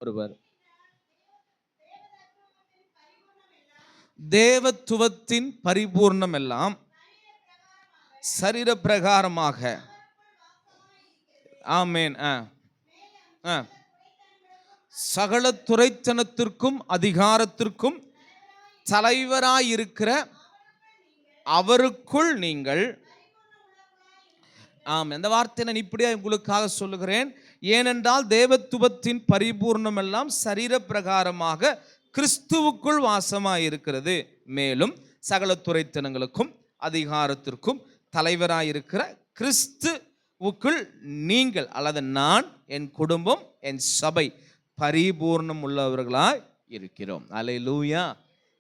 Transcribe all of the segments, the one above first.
ஒருவர். தேவத்துவத்தின் பரிபூர்ணம் எல்லாம் சரீர பிரகாரமாக, ஆமேன், சகல துரைத்தனத்திற்கும் அதிகாரத்திற்கும் தலைவராயிருக்கிற அவருக்குள் நீங்கள், இந்த வார்த்தை நான் இப்படியா உங்களுக்காக சொல்லுகிறேன். ஏனென்றால் தேவத்துவத்தின் பரிபூர்ணம் எல்லாம் சரீர பிரகாரமாக கிறிஸ்துவுக்குள் வாசமாயிருக்கிறது. மேலும் சகல துரைத்தனங்களுக்கும் அதிகாரத்திற்கும் தலைவராயிருக்கிற கிறிஸ்துவுக்குள் நீங்கள், அல்லது நான், என் குடும்பம், என் சபை பரிபூர்ணம் உள்ளவர்களாய் இருக்கிறோம். அல்லேலூயா,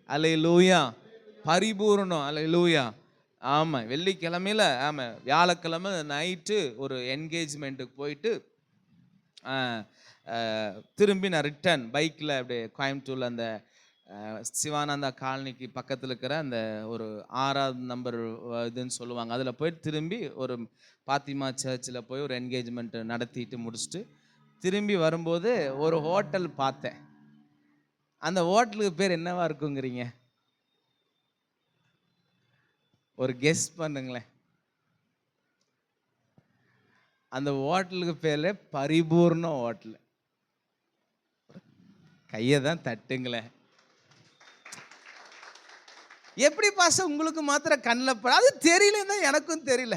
அல்லேலூயா, பரிபூர்ணம், அல்லேலூயா. ஆமாம், வெள்ளிக்கிழமையில், ஆமாம், வியாழக்கிழமை நைட்டு ஒரு என்கேஜ்மெண்ட்டுக்கு போயிட்டு திரும்பி நான் ரிட்டர்ன் பைக்கில் அப்படியே கோயம்புத்தூரில் அந்த சிவானந்தா காலனிக்கு பக்கத்தில் இருக்கிற அந்த ஒரு 6வது நம்பர் இதுன்னு சொல்லுவாங்க, அதில் போயிட்டு திரும்பி ஒரு பாத்திமா சர்ச்சில் போய் ஒரு என்கேஜ்மெண்ட் நடத்திட்டு முடிச்சுட்டு திரும்பி வரும்போது ஒரு ஹோட்டல் பார்த்தேன். அந்த ஹோட்டலுக்கு பேர் என்னவா இருக்குங்கிறீங்க? ஒரு கெஸ் பண்ணுங்களேன். அந்த ஹோட்டலுக்கு பேர்ல பரிபூர்ண ஹோட்டல். கையை தான் தட்டுங்களேன். எப்படி பாச உங்களுக்கு மாத்திரம் கண்ணில் பட, அது தெரியலன்னா எனக்கும் தெரியல.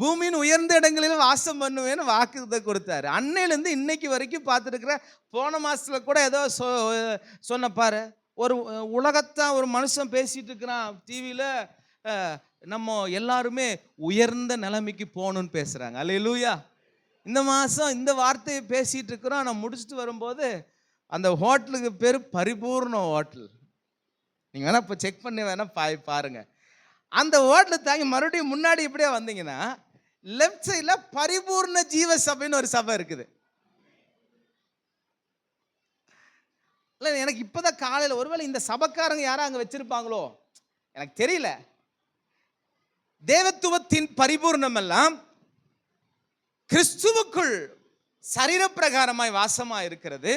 பூமியின் உயர்ந்த இடங்களில் வாசம் பண்ணுவேன்னு வாக்குறுதி கொடுத்தாரு. அன்னையிலேருந்து இன்னைக்கு வரைக்கும் பார்த்துருக்குற. போன மாதத்தில் கூட ஏதோ சொன்ன பாரு, ஒரு உலகத்தான் ஒரு மனுஷன் பேசிட்டு இருக்கிறான் டிவியில், நம்ம எல்லாருமே உயர்ந்த நிலைமைக்கு போகணுன்னு பேசுகிறாங்க. அல்லேலூயா. இந்த மாதம் இந்த வார்த்தையை பேசிகிட்டு இருக்கிறோம். நான் முடிச்சுட்டு வரும்போது அந்த ஹோட்டலுக்கு பேர் பரிபூர்ண ஹோட்டல். நீங்கள் வேணால் இப்போ செக் பண்ணி வேணால் பாருங்கள். அந்த ஹோட்டலை தாங்கி மறுபடியும் முன்னாடி இப்படியே வந்தீங்கன்னா லெஃப்ட் சைடில் பரிபூர்ண ஜீவ சபைன்னு ஒரு சபை இருக்குது. இல்லை, எனக்கு இப்போ தான் காலையில் ஒருவேளை இந்த சபைக்காரங்க யாரும் அங்கே வச்சுருப்பாங்களோ எனக்கு தெரியல. தேவத்துவத்தின் பரிபூர்ணம் எல்லாம் கிறிஸ்துவுக்குள் சரீர பிரகாரமாய் வாசமாய் இருக்கிறது.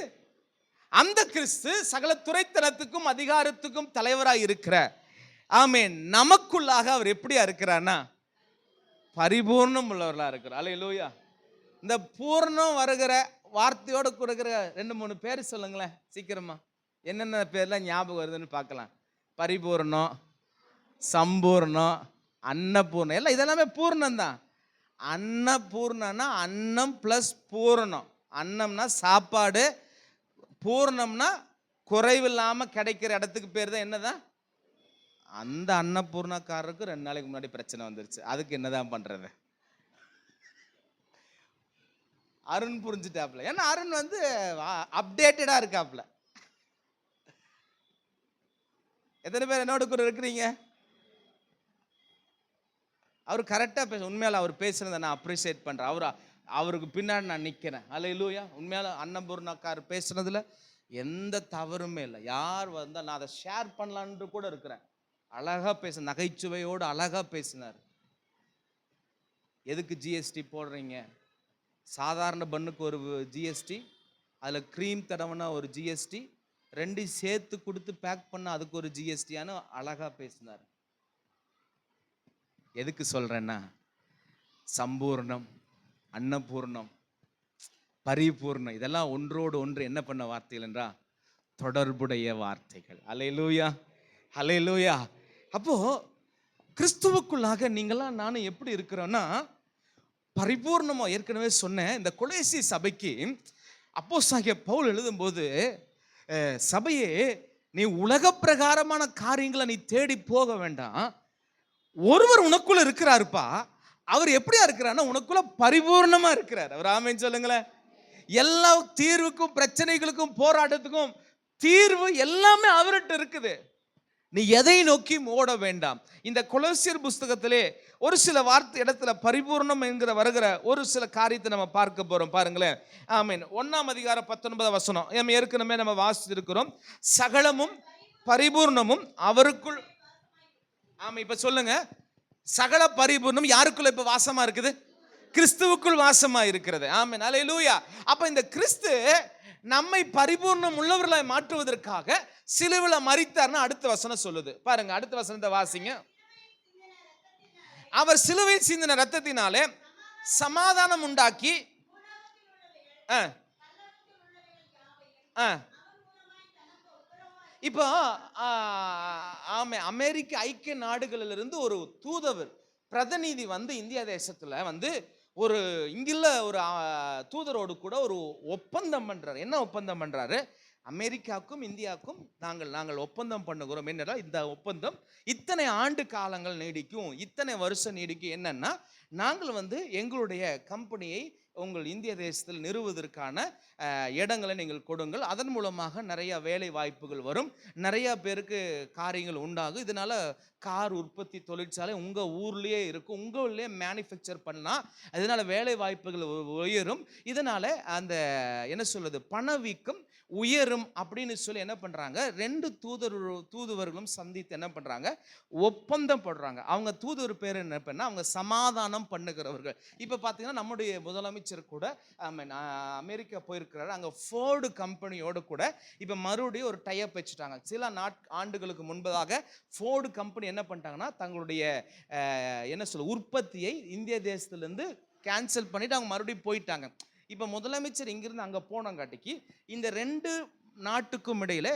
அந்த கிறிஸ்து சகல துரைத்தனத்துக்கும் அதிகாரத்துக்கும் தலைவராய் இருக்கிற, ஆமென், நமக்குள்ளாக அவர் எப்படியா இருக்கிறார்னா பரிபூர்ணம் உள்ளவர்களா இருக்கிறார். அல்லேலூயா. இந்த பூர்ணம் வருகிற வார்த்தையோடு கொடுக்கிற 2-3 பேர் சொல்லுங்களேன் சீக்கிரமா. என்னென்ன பேர்லாம் ஞாபகம் வருதுன்னு பார்க்கலாம். பரிபூர்ணம், சம்பூர்ணம், அன்னபூர்ணம், எல்லாம் இதெல்லாமே பூர்ணம் தான். அன்னபூர்ணம்னா அன்னம் பிளஸ் பூர்ணம். அன்னம்னா சாப்பாடு, பூர்ணம்னா குறைவில்லாமல் கிடைக்கிற இடத்துக்கு பேர் தான் என்னதான். அந்த அன்னபூர்ணக்காரருக்கு 2 நாளைக்கு முன்னாடி பிரச்சனை வந்துருச்சு. அதுக்கு என்னதான் பண்றது? அருண் புரிஞ்சுட்டாப்ல. ஏன்னா அருண் வந்து அப்டேட்டடா இருக்காப்ல. எத்தனை பேர் என்னோட கூட இருக்கிறீங்க? அவர் கரெக்டாக பேச, உண்மையால அவர் பேசுனதை நான் அப்ரிஷியேட் பண்ணுறேன். அவருக்கு பின்னாடி நான் நிற்கிறேன். அல்லேலூயா. உண்மையால அன்னபூர்ணக்கார் பேசுனதுல எந்த தவறுமே இல்லை. யார் வந்தால் நான் அதை ஷேர் பண்ணலான்னு கூட இருக்கிறேன். அழகாக பேச, நகைச்சுவையோடு அழகாக பேசினார். எதுக்கு ஜிஎஸ்டி போடுறீங்க? சாதாரண பண்ணுக்கு ஒரு ஜிஎஸ்டி, அதில் க்ரீம் தடவைனா ஒரு ஜிஎஸ்டி, 2 சேர்த்து கொடுத்து பேக் பண்ண அதுக்கு ஒரு ஜிஎஸ்டியானு அழகாக பேசினார். எதுக்கு சொல்கிறேன்னா, சம்பூர்ணம், அன்னபூர்ணம், பரிபூர்ணம் இதெல்லாம் ஒன்றோடு ஒன்று என்ன பண்ண வார்த்தைகள் என்றால் தொடர்புடைய வார்த்தைகள். அல்லேலூயா, அல்லேலூயா. அப்போது கிறிஸ்துவுக்குள்ளாக நீங்களாம் நானும் எப்படி இருக்கிறோன்னா பரிபூர்ணமாக. ஏற்கனவே சொன்னேன், இந்த கொலோசி சபைக்கு அப்போஸ்தலனாகிய பவுல் எழுதும்போது, சபையே நீ உலக பிரகாரமான காரியங்களை நீ தேடி போக வேண்டாம், ஒருவர் உனக்குள்ள இருக்கிறாருப்பா. அவர் எப்படியா இருக்கிறாருன்னா உனக்குள்ள பரிபூர்ணமா இருக்கிறார். அவர் ஆமென் சொல்லுங்களேன். எல்லா தீர்வுக்கும், பிரச்சனைகளுக்கும், போராட்டத்துக்கும் தீர்வு எல்லாமே அவர்கிட்ட இருக்குது. நீ எதை நோக்கி ஓட வேண்டாம். இந்த கொலோசியர் புஸ்தகத்திலே ஒரு சில வார்த்தை இடத்துல பரிபூர்ணம் என்கிற வருகிற ஒரு சில காரியத்தை நம்ம பார்க்க போறோம். பாருங்களேன். ஆமென். 1ஆம் அதிகாரம் 19 வசனம் ஏற்கனவே நம்ம வாசிச்சிருக்கிறோம். சகலமும் பரிபூர்ணமும் அவருக்குள். ஆமா, இப்ப சொல்லுங்க, சகல பரிபூர்ணம் யாருக்குள்ள இப்ப வாசமா இருக்குது? கிறிஸ்துவுக்குள் வாசமா இருக்கிறது. ஆமென், அல்லேலூயா. அப்ப இந்த கிறிஸ்து நம்மை பரிபூர்ணம் உள்ளவர்களாய் மாற்றுவதற்காக சிலுவையில மரித்தார்னு அடுத்த வசனம் சொல்லுது. பாருங்க, அடுத்த வசனத்தை வாசிங்க. அவர் சிலுவையில் சிந்தின ரத்தத்தினாலே சமாதானம் உண்டாக்கி இப்போ அமெரிக்க ஐக்கிய நாடுகளிலிருந்து ஒரு தூதுவர் பிரதிநிதி வந்து இந்திய தேசத்துல வந்து ஒரு இங்குள்ள ஒரு தூதரோடு கூட ஒரு ஒப்பந்தம் பண்றாரு. என்ன ஒப்பந்தம் பண்றாரு? அமெரிக்காவுக்கும் இந்தியாவுக்கும் நாங்கள் ஒப்பந்தம் பண்ணுகிறோம். என்னடா இந்த ஒப்பந்தம் இத்தனை ஆண்டு காலங்கள் நீடிக்கும், இத்தனை வருஷம் நீடிக்கும். என்னன்னா, நாங்கள் வந்து எங்களுடைய கம்பெனியை உங்கள் இந்திய தேசத்தில் நிறுவுவதற்கான இடங்களை நீங்கள் கொடுங்கள். அதன் மூலமாக நிறைய வேலை வாய்ப்புகள் வரும், நிறைய பேருக்கு காரியங்கள் உண்டாகும். இதனால கார் உற்பத்தி தொழிற்சாலை உங்கள் ஊர்லேயே இருக்கும், உங்கள் ஊர்லேயே மேனுஃபேக்சர் பண்ணலாம். அதனால வேலை வாய்ப்புகள் உயரும். இதனால அந்த என்ன சொல்றது, பணவீக்கம் உயரும் அப்படின்னு சொல்லி என்ன பண்றாங்க, ரெண்டு தூதுவர்களும் சந்தித்து என்ன பண்றாங்க, ஒப்பந்தம் போடுறாங்க. அவங்க தூதுவர் பேர் என்ன பண்ணா, அவங்க சமாதானம் பண்ணுகிறவர்கள். இப்ப பாத்தீங்கன்னா நம்முடைய முதலமைச்சர் கூட அமெரிக்கா போயிருக்கிறாரு. அங்க ஃபோர்டு கம்பெனியோடு கூட இப்ப மறுபடியும் ஒரு டைப் வச்சுட்டாங்க. சில ஆண்டுகளுக்கு முன்பதாக ஃபோர்டு கம்பெனி என்ன பண்ணிட்டாங்கன்னா, தங்களுடைய என்ன சொல்ல உற்பத்தியை இந்திய தேசத்திலிருந்து கேன்சல் பண்ணிட்டு அவங்க மறுபடியும் போயிட்டாங்க. இப்போ முதலமைச்சர் இங்கிருந்து அங்கே போனங்காட்டிக்கு இந்த ரெண்டு நாட்டுக்கும் இடையில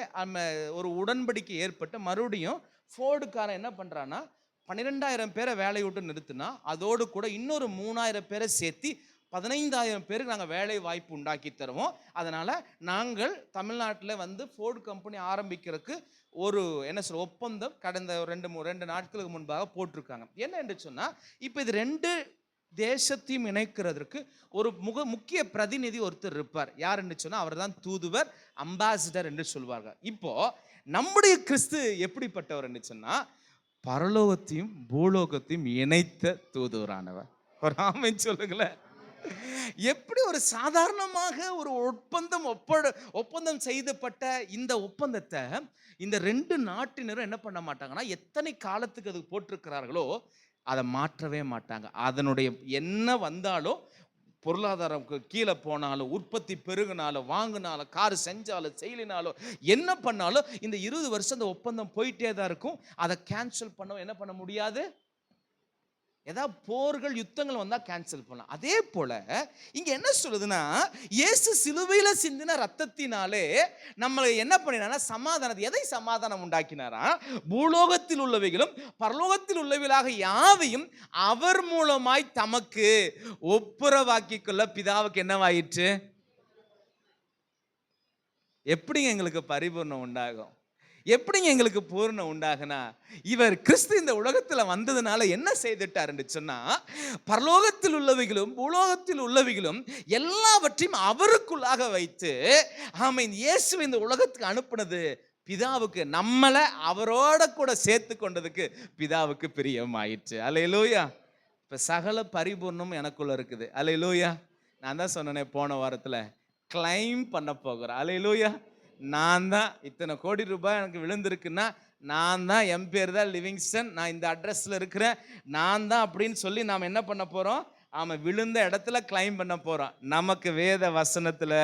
ஒரு உடன்படிக்கை ஏற்பட்டு மறுபடியும் ஃபோர்டுக்காரன் என்ன பண்ணுறான்னா, 12,000 பேரை வேலையை விட்டு நிறுத்தினா அதோடு கூட இன்னொரு 3,000 பேரை சேர்த்து 15,000 பேருக்கு நாங்கள் வேலை வாய்ப்பு உண்டாக்கி தருவோம். அதனால் நாங்கள் தமிழ்நாட்டில் வந்து ஃபோர்டு கம்பெனி ஆரம்பிக்கிறதுக்கு ஒரு என்ன சொல்ற ஒப்பந்தம் கடந்த ரெண்டு நாட்களுக்கு முன்பாக போட்டிருக்காங்க. என்ன என்று சொன்னால், இப்போ இது ரெண்டு தேசத்தையும் இணைக்கிறதுக்கு ஒரு முக்கிய பிரதிநிதி ஒருத்தர் இருப்பார். யார் என்று சொன்னா, அவர் தான் தூதுவர், அம்பாசிடர் என்று சொல்வார்கள். இப்போ நம்முடைய கிறிஸ்து எப்படிப்பட்டவர் என்று சொன்னா, பரலோகத்தையும் பூலோகத்தையும் இணைத்த தூதுவரானவர். ஒரு ஆமென் சொல்லுங்களேன். எப்படி ஒரு சாதாரணமாக ஒரு ஒப்பந்தம் செய்யப்பட்ட இந்த ஒப்பந்தத்தை இந்த ரெண்டு நாட்டினரும் என்ன பண்ண மாட்டாங்கன்னா, எத்தனை காலத்துக்கு அது போட்டிருக்கிறார்களோ அதை மாற்றவே மாட்டாங்க. அதனுடைய என்ன வந்தாலும், பொருளாதாரம் கீழே போனாலும், உற்பத்தி பெருகினாலும், வாங்கினாலும், கார் செஞ்சாலும் செய்யலினாலும், என்ன பண்ணாலும் இந்த 20 வருஷம் அந்த ஒப்பந்தம் போயிட்டே தான் இருக்கும். அதை கேன்சல் பண்ண என்ன பண்ண முடியாது. ஏதாவது போர்கள் யுத்தங்கள் வந்தா கேன்சல் பண்ணலாம். அதே போல இங்க என்ன சொல்லுதுன்னா, இயேசு சிலுவையில சிந்தின ரத்தத்தினாலே நம்மளை என்ன பண்ணினாரா, சமாதானம். எதை சமாதானம் உண்டாக்கினாரா? பூலோகத்தில் உள்ளவைகளும் பரலோகத்தில் உள்ளவைகளாக யாவையும் அவர் மூலமாய் தமக்கு ஒப்புரவாக்கிக் கொள்ள பிதாவுக்கு என்னவாயிற்று. எப்படிங்க எங்களுக்கு பரிபூர்ணம் உண்டாகும்? எப்படிங்க எங்களுக்கு பூர்ணம் உண்டாகுனா, இவர் கிறிஸ்து இந்த உலகத்துல வந்ததுனால என்ன செய்துட்டார் என்று சொன்னா, பரலோகத்தில் உள்ளவைகளும் பூலோகத்தில் உள்ளவைகளும் எல்லாவற்றையும் அவருக்குள்ளாக வைத்து, ஆமென், இயேசு இந்த உலகத்துக்கு அனுப்புனது பிதாவுக்கு, நம்மளை அவரோட கூட சேர்த்து கொண்டதுக்கு பிதாவுக்கு பிரியமாயிற்று. அல்லேலூயா. இப்ப சகல பரிபூர்ணம் எனக்குள்ள இருக்குது. அல்லேலூயா. நான் தான் சொன்னேனே போன வாரத்துல, கிளைம் பண்ண போகிறேன். அல்லேலூயா. நான் தான் இத்தனை கோடி ரூபாய் எனக்கு விழுந்திருக்குன்னா, நான் தான், என் பேர் தான் லிவிங்ஸ்டன், நான் இந்த அட்ரஸில் இருக்கிறேன், நான் தான் அப்படின்னு சொல்லி நாம் என்ன பண்ண போகிறோம், ஆமாம், விழுந்த இடத்துல கிளைம் பண்ண போகிறோம். நமக்கு வேத வசனத்தில்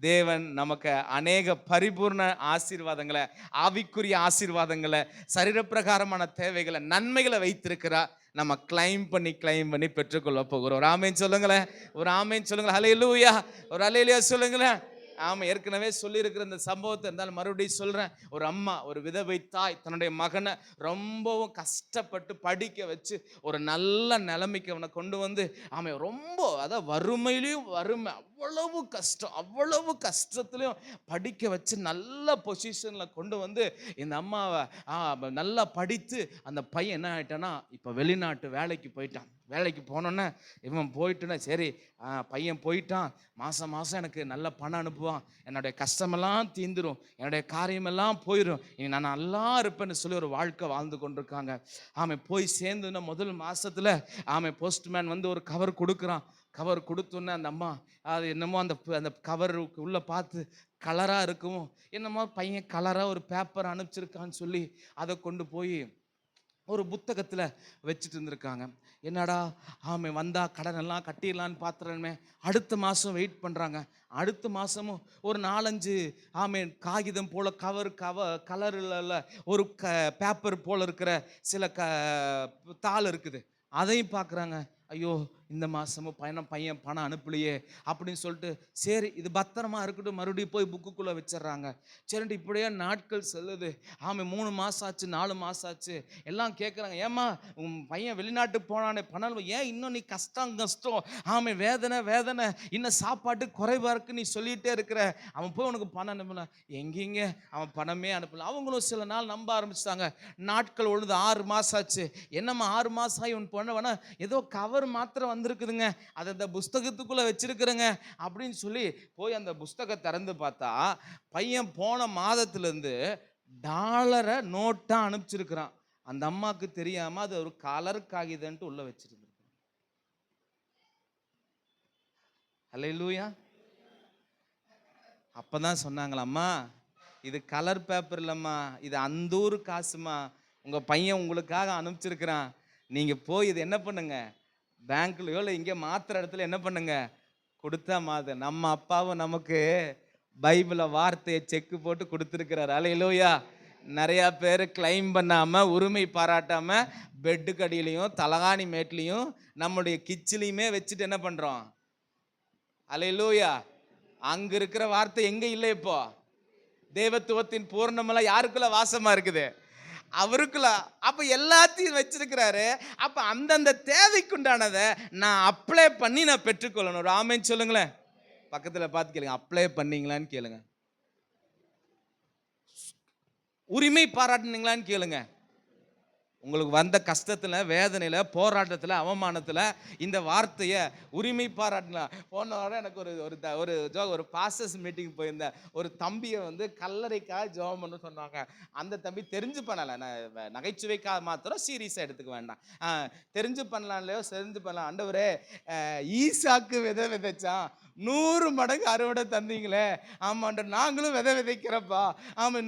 தேவன் நமக்கு அநேக பரிபூர்ண ஆசீர்வாதங்களை, ஆவிக்குரிய ஆசீர்வாதங்களை, சரீரப்பிரகாரமான தேவைகளை, நன்மைகளை வைத்திருக்கிறார். நம்ம கிளைம் பண்ணி பெற்றுக்கொள்ள போகிறோம். ஒரு ஆமேன் சொல்லுங்களேன். ஒரு ஆமேன் சொல்லுங்களேன். ஹல்லேலூயா. ஒரு ஹல்லேலூயா சொல்லுங்களேன். ஆமாம், ஏற்கனவே சொல்லியிருக்கிற இந்த சம்பவத்தை இருந்தாலும் மறுபடியும் சொல்கிறேன். ஒரு அம்மா, ஒரு விதவை தாய் தன்னுடைய மகனை ரொம்பவும் கஷ்டப்பட்டு படிக்க வச்சு ஒரு நல்ல நிலைமைக்கு அவனை கொண்டு வந்து, ஆமாம், ரொம்ப அதான் வறுமையிலையும் வறுமை, அவ்வளவு கஷ்டத்துலையும் படிக்க வச்சு நல்ல பொசிஷனில் கொண்டு வந்து இந்த அம்மாவை நல்லா படித்து அந்த பையன் என்ன ஆகிட்டான்னா, இப்போ வெளிநாட்டு வேலைக்கு போயிட்டான். வேலைக்கு போனோன்னே இவன் போயிட்டுன்னா, சரி பையன் போயிட்டான், மாதம் எனக்கு நல்ல பணம் அனுப்புவான், என்னுடைய கஷ்டமெல்லாம் தீந்துடும், என்னுடைய காரியமெல்லாம் போயிடும், இனி நான் நல்லா இருப்பேன்னு சொல்லி ஒரு வாழ்க்கை வாழ்ந்து கொண்டிருக்காங்க. ஆமாம், போய் சேர்ந்துன்னா முதல் மாதத்தில் ஆமாம், போஸ்ட்மேன் வந்து ஒரு கவர் கொடுக்குறான். கவர் கொடுத்தோன்னே அந்த அம்மா அது என்னமோ அந்த கவருக்கு உள்ளே பார்த்து கலராக இருக்கும், என்னமோ பையன் கலராக ஒரு பேப்பர் அனுப்பிச்சிருக்கான்னு சொல்லி அதை கொண்டு போய் ஒரு புத்தகத்தில் வச்சுட்டு இருந்திருக்காங்க. என்னடா வந்தால் கடன் எல்லாம் கட்டிடலான்னு பார்த்துறமே, அடுத்த மாதம் வெயிட் பண்ணுறாங்க. அடுத்த மாதமும் ஒரு 4-5 காகிதம் போல் கலரில் ஒரு பேப்பர் போல் இருக்கிற சில தாள் இருக்குது. அதையும் பார்க்குறாங்க. ஐயோ, இந்த மாதமும் பையன் பணம் அனுப்பலையே அப்படின்னு சொல்லிட்டு, சரி இது பத்திரமா இருக்கட்டும், மறுபடியும் போய் புக்குக்குள்ளே வச்சிட்றாங்க. சரின்ட்டு இப்படியே நாட்கள் செல்லுது. 3 மாதம் ஆச்சு, 4 மாதம் ஆச்சு. எல்லாம் கேட்குறாங்க, ஏம்மா உன் பையன் வெளிநாட்டுக்கு போனானே பணம் ஏன் இன்னும் நீ கஷ்டம் வேதனை இன்னும் சாப்பாட்டு குறைவாக இருக்குன்னு நீ சொல்லிகிட்டே இருக்கிற, அவன் போய் உனக்கு பணம் அனுப்பல. எங்கேங்க அவன் பணமே அனுப்பல. அவங்களும் சில நாள் நம்ப ஆரம்பிச்சிட்டாங்க. நாட்கள் ஒழுது 6 மாதம் ஆச்சு. என்னம்மா 6 மாதம் ஆகி உன் பொண்ணு வேணா ஏதோ கவர் மாத்திரம் வந்திருக்குதுங்க, அதை அந்த புஸ்தகத்துக்குள்ளே வச்சிருக்கிறேங்க அப்படின்னு சொல்லி போய் அந்த புஸ்தகம் திறந்து பார்த்தா, பையன் போன மாதத்துலேருந்து டாலரை நோட்டா அனுப்பிச்சிருக்கிறான். அந்த அம்மாவுக்கு தெரியாம அது ஒரு கலர் காகிதம்ட்டு உள்ள வச்சிருக்கு. அல்லேலூயா. அப்பதான் சொன்னாங்களாம்மா, இது கலர் பேப்பர் இல்லம்மா, இது அந்தூர் காசுமா, உங்க பையன் உங்களுக்காக அனுப்பிச்சிருக்கிறான். நீங்க போய் இது என்ன பண்ணுங்க, பேங்க்லயோ இல்லை இங்கே மாத்திர இடத்துல என்ன பண்ணுங்க, கொடுத்தா மாத. நம்ம அப்பாவும் நமக்கு பைபிளை வார்த்தையை செக்கு போட்டு கொடுத்துருக்கிறார். அல்லேலூயா. நிறையா பேர் கிளைம் பண்ணாமல், உரிமை பாராட்டாமல், பெட்டுக்கு அடியிலையும் தலகாணி மேட்லையும் நம்முடைய கிச்சிலையுமே வச்சுட்டு என்ன பண்ணுறோம். அல்லேலூயா. அங்கே இருக்கிற வார்த்தை எங்கே இல்லை. இப்போ தேவத்துவத்தின் பூர்ணமெல்லாம் யாருக்குள்ள வாசமாக இருக்குது, அவருக்குள்ள. அப்ப எல்லாத்தையும் வச்சிருக்கிறாரு. அப்ப அந்தந்த தேவைக்குண்டானதை நான் அப்ளை பண்ணி நான் பெற்றுக்கொள்ளணும். ஒரு ஆமென் சொல்லுங்களேன். பக்கத்துல பார்த்து கேளுங்க, அப்ளை பண்ணீங்களான்னு கேளுங்க. உரிமை பாராட்டினீங்களான்னு கேளுங்க. உங்களுக்கு வந்த கஷ்டத்தில், வேதனையில், போராட்டத்தில், அவமானத்தில் இந்த வார்த்தையை உரிமை பாராட்டலாம். போன வாரம் எனக்கு ஒரு பாஸ்டர்ஸ் மீட்டிங் போயிருந்தேன். ஒரு தம்பியை கல்லறைக்காக ஜெபம் பண்ண சொன்னாங்க. அந்த தம்பி தெரிஞ்சு பண்ணலை, நான் நகைச்சுவைக்காக மாத்திரம் சீரியஸாக எடுத்துக்க வேண்டாம், தெரிஞ்சு பண்ணலாம் இல்லையோ, தெரிஞ்சு பண்ணலாம். ஆண்டவரே, ஈசாக்கு விதை விதைச்சான், 100 மடங்கு அறுவடை தந்தீங்களே. ஆமாண்ட, நாங்களும் விதை விதைக்கிறப்பா.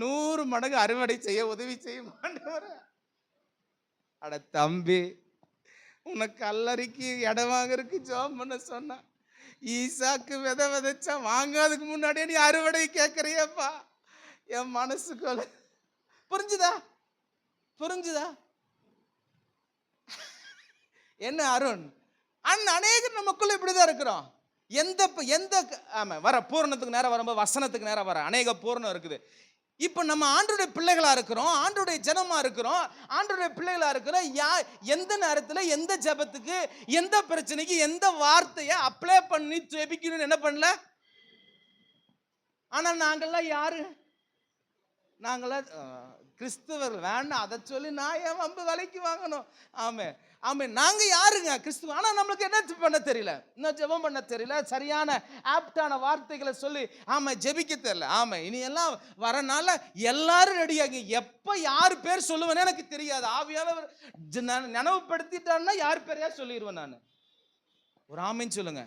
100 மடங்கு அறுவடை செய்ய உதவி செய்யும் ஆண்டவரே. அட தம்பி, உனக்கு கல்லறைக்கு இடம் வாங்கறதுக்கு ஜெபம் பண்ண சொன்னா, ஈசாக்கு விதை விதைச்சா வாங்காதுக்கு முன்னாடியே நீ அறுவடை கேட்கறியப்பா. என் மனசுக்குள்ள புரிஞ்சுதா என்ன அருண்? அநேக நமக்குள்ள இப்படிதான் இருக்கிறோம். வர பூரணத்துக்கு நேரம் வரும்போது வசனத்துக்கு நேரம் வர அநேக பூரணம் இருக்குது. இப்போ நம்ம ஆண்டவருடைய பிள்ளைகளா இருக்கிறோம், ஆண்டவருடைய ஜனமா இருக்கிறோம், ஆண்டவருடைய பிள்ளைகளா இருக்கிறோம். எந்த நேரத்தில், எந்த ஜெபத்துக்கு, எந்த பிரச்சனைக்கு, எந்த வார்த்தையை அப்ளை பண்ணி ஜெபிக்கணும்னு என்ன பண்ணல. ஆனால் நாங்கள்லாம் யாரு? நாங்களாம் கிறிஸ்துவர்கள். வேண்டாம் அதை சொல்லி நான் ஏன் வம்பு விலைக்கு வாங்கணும். நாங்க யாருங்க? கிறிஸ்துவ. ஆனா நம்மளுக்கு என்ன பண்ண தெரியல, இன்னும் ஜெபம் பண்ண தெரியல, சரியான ஆப்டான வார்த்தைகளை சொல்லி ஜெபிக்க தெரியல. இனி எல்லாம் வரனால எல்லாரும் ரெடியாகி, எப்ப யார் பேர் சொல்லுவேன்னு எனக்கு தெரியாது. ஆவியானவர் நினைவுபடுத்திட்டான்னா யார் பேரையா சொல்லிடுவேன் நான். ஒரு ஆமேன் சொல்லுங்க.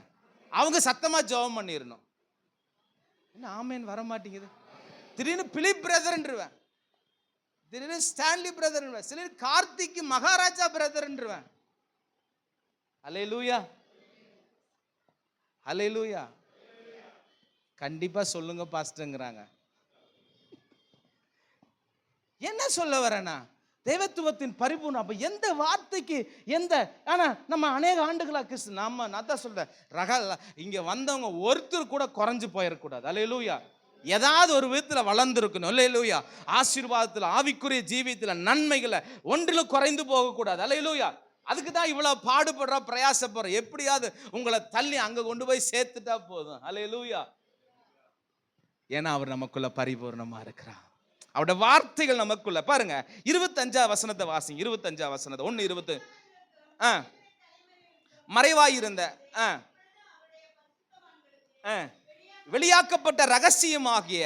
அவங்க சத்தமா ஜெபம் பண்ணிடணும். என்ன ஆமேன் வர மாட்டேங்குது? திடீர்னு பிலிப் பிரதர்ன்றவேன், திடீர்னு ஸ்டான்லி பிரதர், சிலர் கார்த்திக் மகாராஜா பிரதர்ன்றவேன். அல்லேலூயா, அல்லேலூயா. கண்டிப்பா சொல்லுங்க பாஸ்டர்ங்கறாங்க. என்ன சொல்ல வரேன்னா, தெய்வத்துவத்தின் பரிபூர்ணம். அப்ப எந்த வார்த்தைக்கு எந்த, ஆனா நம்ம அநேக ஆண்டுகளா கிறிஸ்து, நான் தான் சொல்றேன், இங்க வந்தவங்க ஒருத்தர் கூட குறைஞ்சு போயிடக்கூடாது. அல்லேலூயா. ஏதாவது ஒரு விதத்தில் வளர்ந்துருக்கணும். அல்லேலூயா. ஆசீர்வாதத்தில், ஆவிக்குரிய ஜீவியத்தில், நன்மைகளை ஒன்றிலும் குறைந்து போகக்கூடாது. அல்லேலூயா. அதுக்கு தான் இவ்வளோ பாடுபடுற, பிரயாசப்படுற. எப்படியாவது உங்களை தள்ளி அங்கே கொண்டு போய் சேர்த்துட்டா போதும். அல்லேலூயா. ஏன்னா அவர் நமக்குள்ள பரிபூர்ணமா இருக்கிறார். அவருடைய வார்த்தைகள் நமக்குள்ள. பாருங்க 25 வசனத்தை வாசிங்க. 25 வசனத்தை 1:20. மறைவாயிருந்த வெளியாக்கப்பட்ட ரகசியமாகிய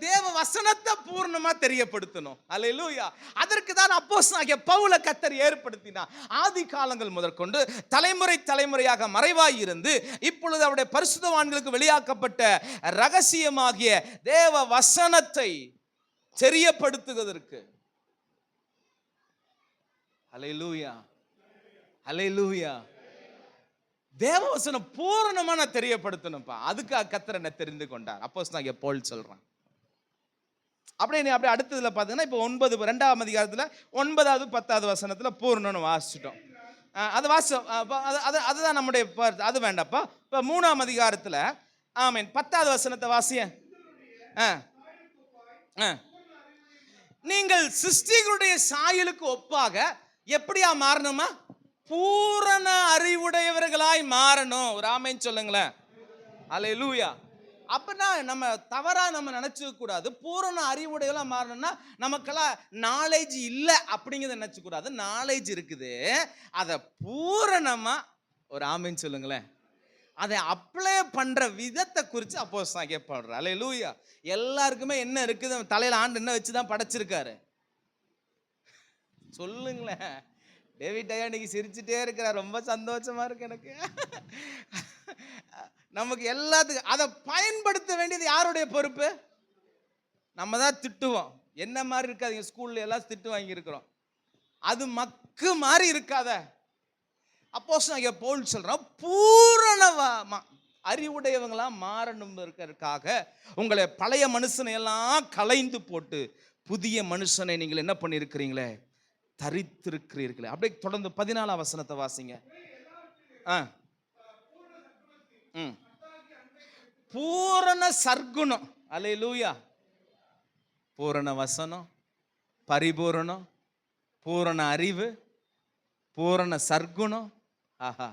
தேவ வசனத்தை பூர்ணமா தெரியப்படுத்தணும். அல்லேலூயா. அதற்கு தான் அப்போஸ்தலனாகிய பவுலை கர்த்தர் ஏற்படுத்தினார். ஆதி காலங்கள் முதற்கொண்டு தலைமுறை தலைமுறையாக மறைவாய் இருந்து இப்பொழுது அவருடைய பரிசுத்தவான்களுக்கு வெளியாக்கப்பட்ட ரகசியமாகிய தேவ வசனத்தை தெரியப்படுத்துவதற்கு. அல்லேலூயா, அல்லேலூயா. தேவவசனம் பூரணமா நான் தெரியப்படுத்தணும்ப்பா. அதுக்காக கர்த்தர் என்ன தெரிந்து கொண்டார். அப்போஸ்தலனாகிய பவுல் சொல்றான். அப்படியே அடுத்ததுல பார்த்தீங்கன்னா இப்போ 2ஆம் அதிகாரத்தில் 9வது 10வது வசனத்துல பூரணம்னு வாசிச்சிட்டோம். அது அதுதான் நம்முடைய அது வேண்டாப்பா. இப்போ 3ஆம் அதிகாரத்தில் ஆமென் 10வது வசனத்தை வாசிய. நீங்கள் சிருஷ்டிகளுடைய சாயலுக்கு ஒப்பாக எப்படியா மாறணுமா? பூரண அறிவுடையவர்களாய் மாறணும். ஒரு ஆமென் சொல்லுங்களேன். அல்லேலூயா. அப்பனா நம்ம தவறா நம்ம நினைச்சுக்க கூடாது. பூரண அறிவுடையவர்களா மாறணும்னா நமக்கெல்லாம் நாலேஜ் இல்லை அப்படிங்கிறத நினைச்ச கூடாது. நாலேஜ் இருக்குது. அதை பூரணமா ஒரு ஆமென் சொல்லுங்களேன். அதை அப்ளை பண்ற விதத்தை குறித்து அப்போஸ்தலனாகிய பவுல். அல்லேலூயா. எல்லாருக்குமே என்ன இருக்குது? தலையில ஆண்டு என்ன வச்சுதான் படைச்சிருக்காரு சொல்லுங்களேன். டேவிட் ஐயா இன்னைக்கு சிரிச்சுட்டே இருக்கிறார். ரொம்ப சந்தோஷமா இருக்கு எனக்கு. நமக்கு எல்லாத்துக்கும் அதை பயன்படுத்த வேண்டியது யாருடைய பொறுப்பு? நம்ம தான் திட்டுவோம். என்ன மாதிரி இருக்காது, ஸ்கூல்ல எல்லாம் திட்டு வாங்கி இருக்கிறோம். அது மக்கு மாதிரி இருக்காத. அப்போஸ்தலனாகிய பவுல் சொல்றான், பூரணமா அறிவுடையவங்களா மாறணும் இருக்கிறதுக்காக உங்களை பழைய மனுஷனை எல்லாம் களைந்து போட்டு புதிய மனுஷனை நீங்கள் என்ன பண்ணியிருக்கிறீங்களே, தரித்திருக்கிறீர்களே. அப்படியே தொடர்ந்து 14ஆம் வசனத்தை வாசிங்க. பூரண சர்க்குணம். அல்லேலூயா. பூரண வசனம், பரிபூரணம், பூரண அறிவு, பூரண சர்க்குணம். ஆஹா,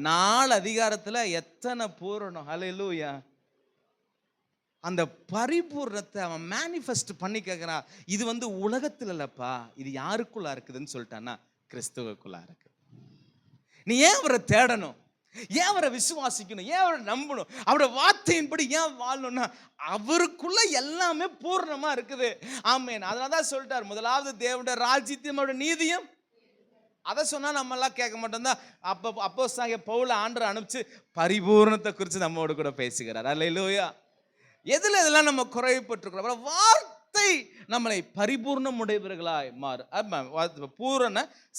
4 அதிகாரத்துல எத்தனை பூரணம். அல்லேலூயா. அந்த பரிபூர்ணத்தை அவன் மேனிஃபெஸ்ட் பண்ணி கேட்கிறான். இது உலகத்துல இல்லப்பா, இது யாருக்குள்ளா இருக்குதுன்னு சொல்லிட்டான்னா கிறிஸ்துவுக்குள்ளா இருக்கு. நீ ஏன் அவரை தேடணும்? ஏன் அவரை விசுவாசிக்கணும்? ஏன் அவரை நம்பணும்? அவருடைய வார்த்தையின்படி ஏன் வாழணும்னா அவருக்குள்ள எல்லாமே பூர்ணமா இருக்குது. ஆமென். அதனாலதான் சொல்லிட்டார், முதலாவது தேவனுடைய ராஜ்யத்தையும் அவருடைய நீதியும். அதை சொன்னா நம்ம எல்லாம் கேட்க மாட்டோம் தான். அப்போஸ்தலனாகிய பவுல் ஆண்டவர் அனுப்பிச்சு பரிபூர்ணத்தை குறித்து நம்மோடு கூட பேசுகிறார். அல்லேலூயா. எதுல இதெல்லாம் நம்ம குறைபட்டிருக்கிறோம்? வார்த்தை நம்மளை பரிபூர்ணம் உடையவர்களாய் மாறு. பூரண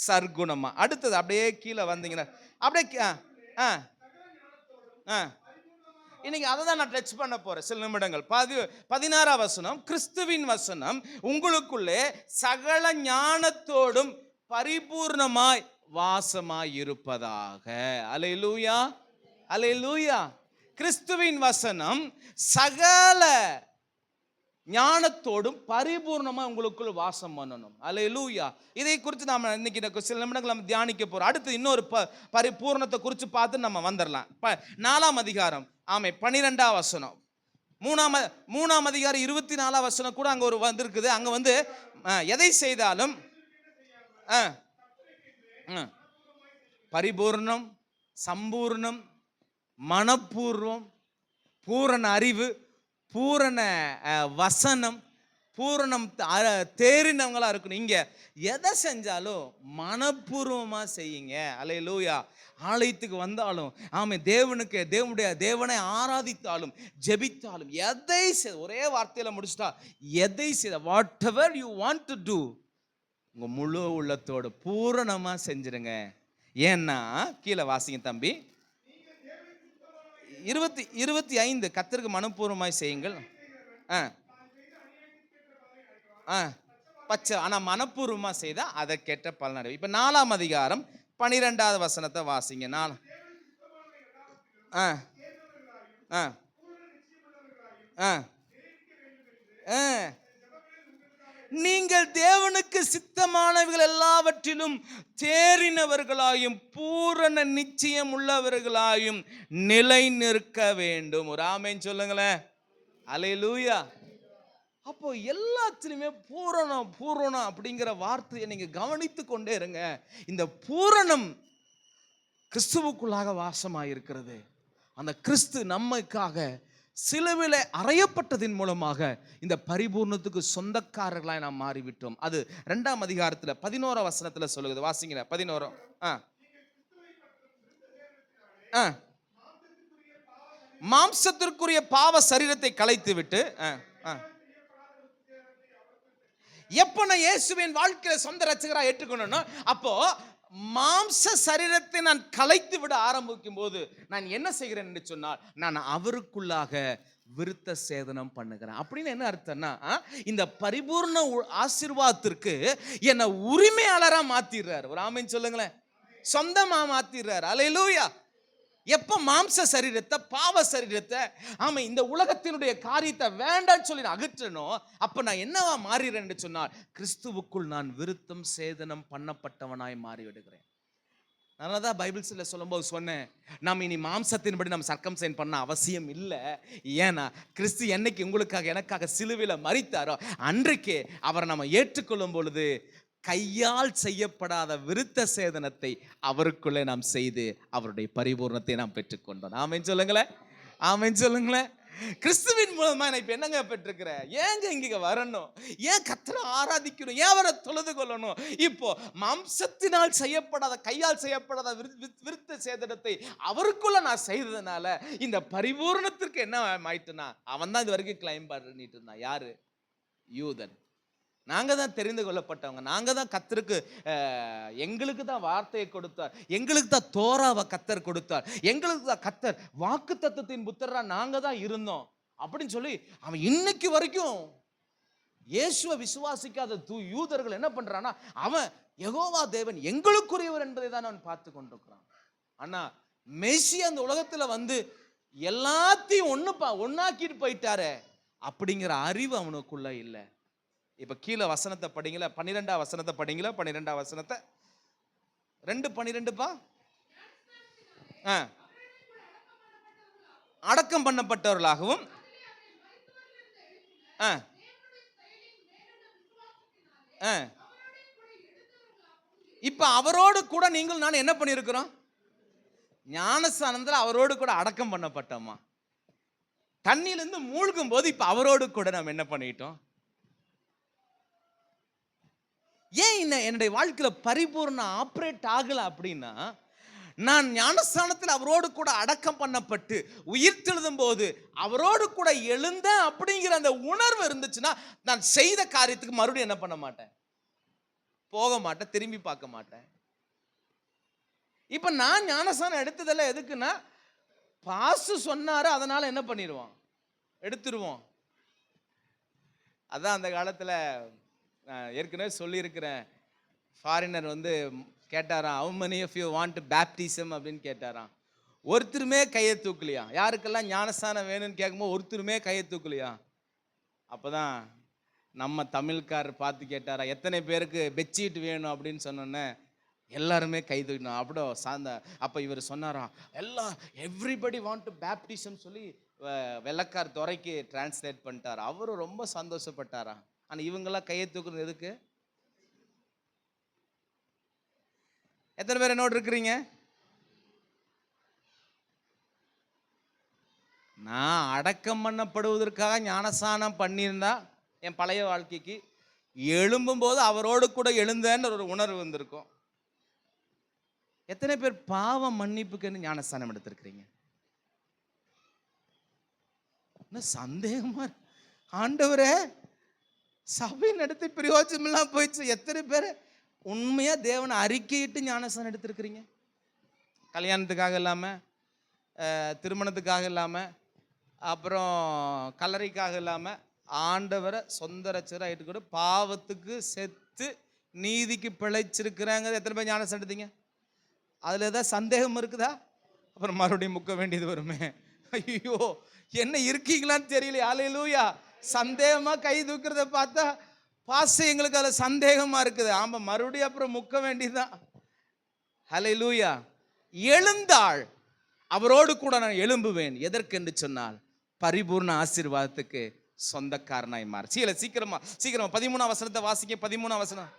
சர்க்குணமா. அடுத்தது அப்படியே கீழே வந்தீங்கன்னா அப்படியே இன்னைக்கு அதை தான் நான் டச் பண்ண போறேன் சில நிமிடங்கள். 16ஆம் வசனம், கிறிஸ்துவின் வசனம் உங்களுக்குள்ளே சகல ஞானத்தோடும் பரிபூர்ணமாய் வாசமாய் இருப்பதாக. அல்லேலூயா, அல்லேலூயா. கிறிஸ்துவின் வசனம் சகல ஞானத்தோடும் பரிபூர்ணமா உங்களுக்குள் வாசம் பண்ணணும். அல்லேலூயா. இதை குறித்து நாம இன்னைக்கு சில நிமிடங்கள் நம்ம தியானிக்க போறோம். அடுத்து இன்னொரு பரிபூர்ணத்தை குறித்து பார்த்து நம்ம வந்துடலாம். 4ஆம் அதிகாரம் 12ஆம் வசனம், 3ஆம் அதிகாரம் 24ஆம் வசனம் கூட அங்க ஒரு வந்திருக்குது. அங்க எதை செய்தாலும் பரிபூர்ணம், சம்பூர்ணம், மனப்பூர்வம், பூரண அறிவு, பூரண வசனம், பூரணம் தேறினவங்களா இருக்கணும். இங்க எதை செஞ்சாலும் மனப்பூர்வமா செய்யுங்க. அல்லேலூயா. ஆலயத்துக்கு வந்தாலும் தேவனை ஆராதித்தாலும் ஜெபித்தாலும் எதை ஒரே வார்த்தையில முடிச்சுட்டா, எதை செய்த whatever you want to do உங்க முழு உள்ளத்தோடு பூரணமா செஞ்சிருங்க. ஏன்னா கீழே வாசிங்க தம்பி. 25 கர்த்தருக்கு மனப்பூர்வமாய் செய்யுங்கள். பச்சை ஆனா மனப்பூர்வமா செய்தா அதை கேட்ட பலனடை. இப்ப 4ஆம் அதிகாரம் 12வது வசனத்தை வாசிங்க. நீங்கள் தேவனுக்கு சித்தமானவர்கள் எல்லாவற்றிலும் தேறினவர்களாயும் பூரண நிச்சயம் உள்ளவர்களாயும் நிலை நிற்க வேண்டும். ஒரு ஆமென் சொல்லுங்களேன். அல்லேலூயா. அப்போ எல்லாத்திலுமே பூரணம் பூரணம் அப்படிங்கிற வார்த்தையை நீங்க கவனித்து கொண்டே இருங்க. இந்த பூரணம் கிறிஸ்துவுக்குள்ளாக வாசமாயிருக்கிறது. அந்த கிறிஸ்து நம்மைக்காக சிலுவையிலே அறையப்பட்டதின் மூலமாக இந்த பரிபூர்ணத்துக்கு சொந்தக்காரர்களாய் நாம் மாறிவிட்டோம். அது 2ஆம் அதிகாரத்துல 11ஆம் வசனத்துல சொல்லுது. வாசிங்க 11. மாம்சத்திற்குரிய பாவ சரீரத்தை களைத்து விட்டு எப்ப நான் இயேசுவின் வாழ்க்கையில சொந்த ரட்சகரா ஏற்றுக்கொள்ளணும், அப்போ மாம்ச சரீரத்தை நான் கலைத்து விட ஆரம்பிக்கும் போது நான் என்ன செய்கிறேன் என்று சொன்னால், நான் அவருக்குள்ளாக விருத்த சேதனம் பண்ணுகிறேன். அப்படின்னு என்ன அர்த்தம்னா, இந்த பரிபூர்ண ஆசீர்வாதத்திற்கு என்ன உரிமையாளரா மாத்திடுறார். ஒரு ஆமென் சொல்லுங்களேன். சொந்தமா மாத்திடுறார். அல்லேலூயா. எப்ப மாம்ச சரீரத்தை, பாவ சரீரத்தை, ஆமா இந்த உலகத்தினுடைய காரியத்தை வேண்டான்னு சொல்லி நான் அகற்றணும், அப்ப நான் என்னவா மாறிறேன் என்று சொன்னால், கிறிஸ்துவுக்குள் நான் விருத்தம் சேதனம் பண்ணப்பட்டவனாய் மாறிவிடுகிறேன். அதனால தான் பைபிள்ஸ்ல சொல்லும்போது சொன்னேன், நாம் இனி மாம்சத்தின்படி நம்ம சர்க்கம்சைன் பண்ண அவசியம் இல்லை. ஏன்னா கிறிஸ்து என்னைக்கு உங்களுக்காக எனக்காக சிலுவையில் மரித்தாரோ அன்றைக்கே அவரை நம்ம ஏற்றுக்கொள்ளும் பொழுது கையால் செய்யப்படாத விருத்த சேதனத்தை அவருக்குள்ளே நாம் செய்து அவருடைய பரிபூர்ணத்தை நாம் பெற்றுக்கொண்டோம். ஆமென் சொல்லுங்களேன். ஆமென் சொல்லுங்களேன். கிறிஸ்துவின் மூலமா நான் இப்ப என்னங்க பெற்றிருக்கிறேன்? ஏங்க இங்க வரணும்? ஏன் கர்த்தரை ஆராதிக்கணும்? ஏன் அவரை தொழுது கொள்ளணும்? இப்போ மாம்சத்தினால் செய்யப்படாத, கையால் செய்யப்படாத விருத்த சேதனத்தை அவருக்குள்ள நான் செய்ததுனால இந்த பரிபூர்ணத்திற்கு என்ன ஆயிட்டுனா, அவன் தான் இது வரைக்கும் கிளைம் பண்ணிட்டு இருந்தான். யாரு? யூதன். நாங்க தான் தெரிந்து கொள்ளப்பட்டவங்க. நாங்க தான் கர்த்தருக்கு, எங்களுக்கு தான் வார்த்தையை கொடுத்தார், எங்களுக்கு தான் தோராவை கர்த்தர் கொடுத்தார், எங்களுக்கு தான் கர்த்தர் வாக்குத்தத்தத்தின் புத்திரரா நாங்க தான் இருந்தோம் அப்படின்னு சொல்லி அவன் இன்னைக்கு வரைக்கும் இயேசுவை விசுவாசிக்காத யூதர்கள் என்ன பண்றான்னா, அவன் யெகோவா தேவன் எங்களுக்குரியவர் என்பதை தான் அவன் பார்த்து கொண்டிருக்கிறான். ஆனா மெஸ்ஸி அந்த உலகத்துல வந்து எல்லாத்தையும் ஒன்னாக்கிட்டு போயிட்டாரே அப்படிங்கிற அறிவு அவனுக்குள்ள இல்லை. இப்ப கீழே வசனத்தை படிங்களா, 12ஆம் வசனத்தை படிங்களா, 12ஆம் வசனத்தை 2:12 அடக்கம் பண்ணப்பட்டவர்களாகவும் இப்ப அவரோடு கூட நீங்கள் நான் என்ன பண்ணிருக்கிறோம்? ஞானஸ்நானத்துல அவரோடு கூட அடக்கம் பண்ணப்பட்டோமா. தண்ணியிலிருந்து மூழ்கும் போது இப்ப அவரோடு கூட நாம் என்ன பண்ணிட்டோம்? ஏன் என்னுடைய வாழ்க்கையில பரிபூர்ண ஆப்ரேட் ஆகல அப்படின்னா, நான் ஞானஸ்தானத்தில் அவரோடு கூட அடக்கம் பண்ணப்பட்டு உயிர் தெழுதும் போது அவரோடு கூட எழுந்த அப்படிங்கிற அந்த உணர்வு இருந்துச்சுன்னா, நான் செய்த காரியத்துக்கு மறுபடியும் என்ன பண்ண மாட்டேன், போக மாட்டேன், திரும்பி பார்க்க மாட்டேன். இப்ப நான் ஞானஸ்தானம் எடுத்ததெல்லாம் எதுக்குன்னா, பாசு சொன்னாரு அதனால என்ன பண்ணிடுவோம், எடுத்துருவோம். அதான் அந்த காலத்துல ஏற்கனவே சொல்லியிருக்கிறேன், ஃபாரினர் வந்து கேட்டாராம், how many of you want baptism அப்படின்னு கேட்டாராம். ஒருத்தருமே கையை தூக்கலையா. யாருக்கெல்லாம் ஞானஸ்தானம் வேணும்னு கேட்கும்போது ஒருத்தருமே கையை தூக்கலையா. அப்போதான் நம்ம தமிழ்காரர் பார்த்து கேட்டாரா, எத்தனை பேருக்கு பெட்ஷீட் வேணும் அப்படின்னு சொன்னோன்னே எல்லாருமே கை தூக்கணும். அப்படியோ சார்ந்த அப்போ இவர் சொன்னாராம், எவ்ரிபடி வாண்ட் டு பேப்டிசம் சொல்லி வெள்ளக்கார் துறைக்கு டிரான்ஸ்லேட் பண்ணிட்டார். அவரும் ரொம்ப சந்தோஷப்பட்டாராம். ஆனால் இவங்கெல்லாம் கையை தூக்குறது எதுக்கு? எத்தனை பேர் என்னோடு இருக்கிறீங்க? நான் அடக்கம் பண்ணப்படுவதற்காக ஞானஸ்நானம் பண்ணியிருந்தா என் பழைய வாழ்க்கைக்கு எழும்பும் போது அவரோடு கூட எழுந்தேன்னு ஒரு உணர்வு வந்திருக்கும். எத்தனை பேர் பாவ மன்னிப்புக்கு ஞானஸ்நானம் எடுத்திருக்கிறீங்க? சந்தேகமா, ஆண்டவரே சபை நடத்தி பிரயோஜனம் எல்லாம் போயிடுச்சு. எத்தனை பேர் உண்மையா தேவனை அறிக்கையிட்டு ஞானஸ்நானம் எடுத்திருக்கிறீங்க? கல்யாணத்துக்காக இல்லாமல், திருமணத்துக்காக இல்லாமல், அப்புறம் கல்லறைக்காக இல்லாமல், ஆண்டவரை சொந்த ரட்சகராக ஏற்றுக்கூட பாவத்துக்கு செத்து நீதிக்கு பிழைச்சிருக்கிறாங்க. எத்தனை பேர் ஞானஸ்நானம் எடுத்தீங்க? அதில் ஏதாவது சந்தேகம் இருக்குதா? அப்புறம் மறுபடியும் முக்க வேண்டியது வருமே. ஐயோ என்ன இருக்கீங்களான்னு தெரியல. அல்லேலூயா. சந்தேகமா கை தூக்குறத பார்த்தா பாச எங்களுக்கு அதில் சந்தேகமா இருக்குது. ஆமா, மறுபடியும் அப்புறம் முக்க வேண்டியதுதான். அல்லேலூயா. எழுந்தாள், அவரோடு கூட நான் எழும்புவேன். எதற்கென்று சொன்னால் பரிபூர்ண ஆசீர்வாதத்துக்கு சொந்தக்காரனாய் மாறு. சீக்கிரமா 13ஆம் வசனத்தை வாசிக்க. 13ஆம் வசனம்.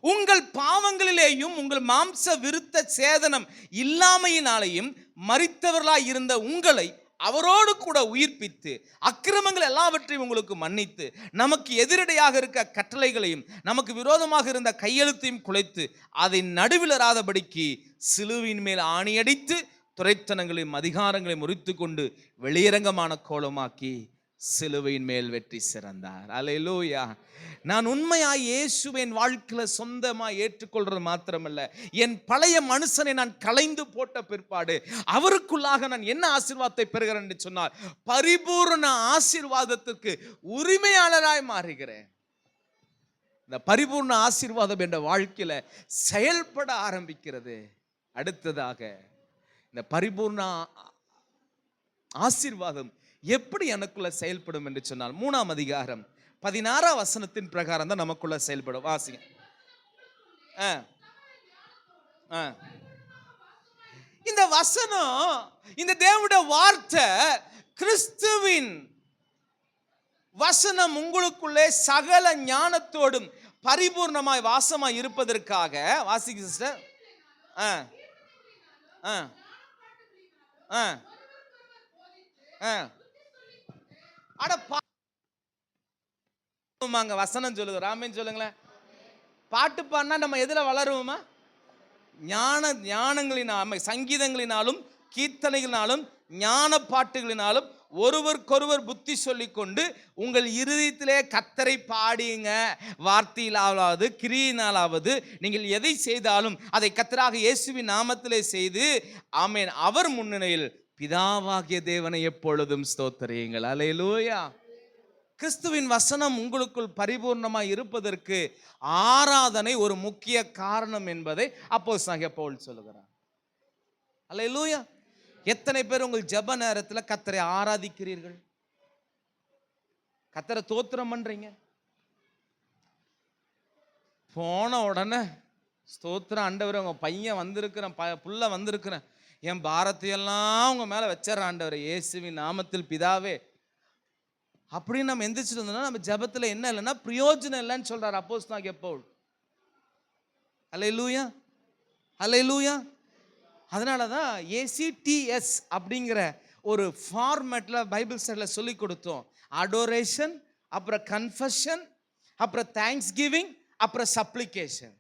உங்கள் பாவங்களிலேயும் உங்கள் மாம்ச விருத்த சேதனம் இல்லாமையினாலேயும் மரித்தவர்களாய் இருந்த உங்களை அவரோடு கூட உயிர்ப்பித்து அக்கிரமங்கள் எல்லாவற்றையும் உங்களுக்கு மன்னித்து நமக்கு எதிரடையாக இருக்க கட்டளைகளையும் நமக்கு விரோதமாக இருந்த கையெழுத்தையும் குலைத்து அதை நடுவில் இராதபடிக்கு சிலுவின் மேல் ஆணியடித்து துரைத்தனங்களையும் அதிகாரங்களையும் முறித்து கொண்டு வெளியரங்கமான கோலமாக்கி சிலுவையின் மேல் வெற்றி சிறந்தார். அல்லேலூயா. நான் உண்மையாய் இயேசுவை என் வாழ்க்கையில சொந்தமாய் ஏற்றுக்கொள்றது மாத்திரமல்ல, என் பழைய மனுஷனை நான் களைந்து போட்ட பிற்பாடு அவருக்குள்ளாக நான் என்ன ஆசீர்வாதத்தை பெறுகிறேன் என்று சொன்னால், பரிபூர்ண ஆசீர்வாதத்திற்கு உரிமையாளராய் மாறுகிறேன். இந்த பரிபூர்ண ஆசீர்வாதம் என்ற வாழ்க்கையில செயல்பட ஆரம்பிக்கிறது. அடுத்ததாக இந்த பரிபூர்ண ஆசீர்வாதம் எப்படி எனக்குள்ள செயல்படும் என்று சொன்னால், 3ஆம் அதிகாரம் 16ஆம் வசனத்தின் பிரகாரம் தான் நமக்குள்ள செயல்படும். வாசிங்க. இந்த வசனம், இந்த தேவனுடைய வார்த்தை, கிறிஸ்துவின் வசனம் உங்களுக்குள்ளே சகல ஞானத்தோடும் பரிபூர்ணமாய் வாசமாய் இருப்பதற்காக, வாசிங்க சிஸ்டர். வசனம் சொல்லுது. ராமன் சொல்லுங்களேன். பாட்டு பாடினா நம்ம எதுல வளருவோமா? ஞானங்களினாலும், சங்கீதங்களினாலும், கீர்த்தனைகளினாலும், ஞான பாட்டுகளினாலும் ஒருவருக்கொருவர் புத்தி சொல்லிக் கொண்டு உங்கள் இருதயத்திலே கர்த்தரை பாடியுங்க. வார்த்தையிலாவது கிரியினாலாவது நீங்கள் எதை செய்தாலும் அதை கர்த்தராக இயேசுவின் நாமத்திலே செய்து, ஆமென், அவர் முன்னிலையில் பிதாவாகிய தேவனை எப்பொழுதும் ஸ்தோத்திரியுங்கள். அல்லேலூயா. கிறிஸ்துவின் வசனம் உங்களுக்குள் பரிபூர்ணமாய் இருப்பதற்கு ஆராதனை ஒரு முக்கிய காரணம் என்பதை அப்போஸ்தலனாகிய பவுல் சொல்லுகிறார். அல்லேலூயா. எத்தனை பேர் உங்கள் ஜெப நேரத்தில் கர்த்தரை ஆராதிக்கிறீர்கள்? கர்த்தரை தோத்திரம் பண்றீங்க? போன உடனே ஸ்தோத்திரம் ஆண்டவரே, உங்க பையன் வந்திருக்கிறேன், புள்ள வந்திருக்கிறேன், என் பாரத்தையெல்லாம் உங்க மேல வச்சிடற ஆண்டவரே, இயேசுவின் நாமத்தில் பிதாவே அப்படின்னு நம்ம எந்திரிச்சிட்டு இருந்தோம்னா நம்ம ஜெபத்துல என்ன இல்லைன்னா பிரயோஜனம் இல்லைன்னு சொல்றாரு அப்போஸ்தலனாகிய பவுல். அல்லேலூயா, அல்லேலூயா. அதனால தான் ACTS அப்படிங்கிற ஒரு ஃபார்மேட்ல பைபிள் ஸ்டடியில் சொல்லி கொடுத்தோம். அடோரேஷன், அப்புறம் கன்ஃபெஷன், அப்புறம் தேங்க்ஸ் கிவிங், அப்புறம் சப்ளிகேஷன்.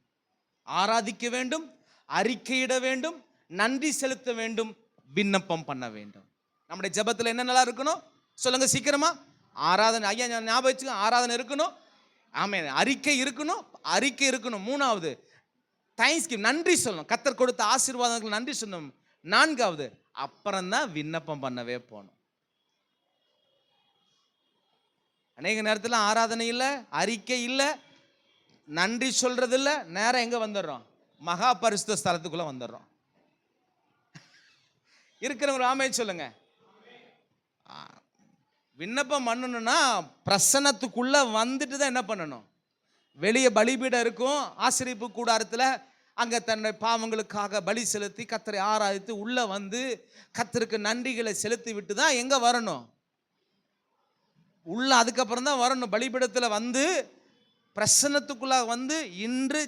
ஆராதிக்க வேண்டும், அறிக்கையிட வேண்டும், நன்றி செலுத்த வேண்டும், விண்ணப்பம் பண்ண வேண்டும். நம்முடைய ஜெபத்தில் என்ன நல்லா இருக்கணும் சொல்லுங்க சீக்கிரமா? ஆராதனை. ஐயா ஞாபகம் வச்சுக்க, ஆராதனை இருக்கணும், ஆமென், அறிக்கை இருக்கணும், அறிக்கை இருக்கணும். 3வது தேங்க்ஸ் கிவ், நன்றி சொல்லணும், கர்த்தர் கொடுத்த ஆசீர்வாதங்களுக்கு நன்றி சொல்லணும். 4வது அப்புறம் தான் விண்ணப்பம் பண்ணவே போகணும். அநேக நேரத்தில் ஆராதனை இல்லை, அறிக்கை இல்லை, நன்றி சொல்றது இல்லை, நேரம் எங்க வந்துடுறோம்? மகா பரிசுத்த ஸ்தலத்துக்குள்ள வந்துடுறோம். இருக்கிறவங்க ஆமென் சொல்லுங்க. விண்ணப்பம் பண்ணணும்னா பிரசன்னத்துக்குள்ள வந்துட்டு தான் என்ன பண்ணணும்? வெளியே பலிபீடம் இருக்கும், ஆசரிப்பு கூடாரத்தில், அங்கே தன்னுடைய பாவங்களுக்காக பலி செலுத்தி கர்த்தரை ஆராதித்து உள்ள வந்து கர்த்தருக்கு நன்றிகளை செலுத்தி விட்டு தான் எங்க வரணும்? உள்ள அதுக்கப்புறம் தான் வரணும். பலிபீடத்தில் வந்து பிரசன்னத்துக்குள்ள வந்து இன்று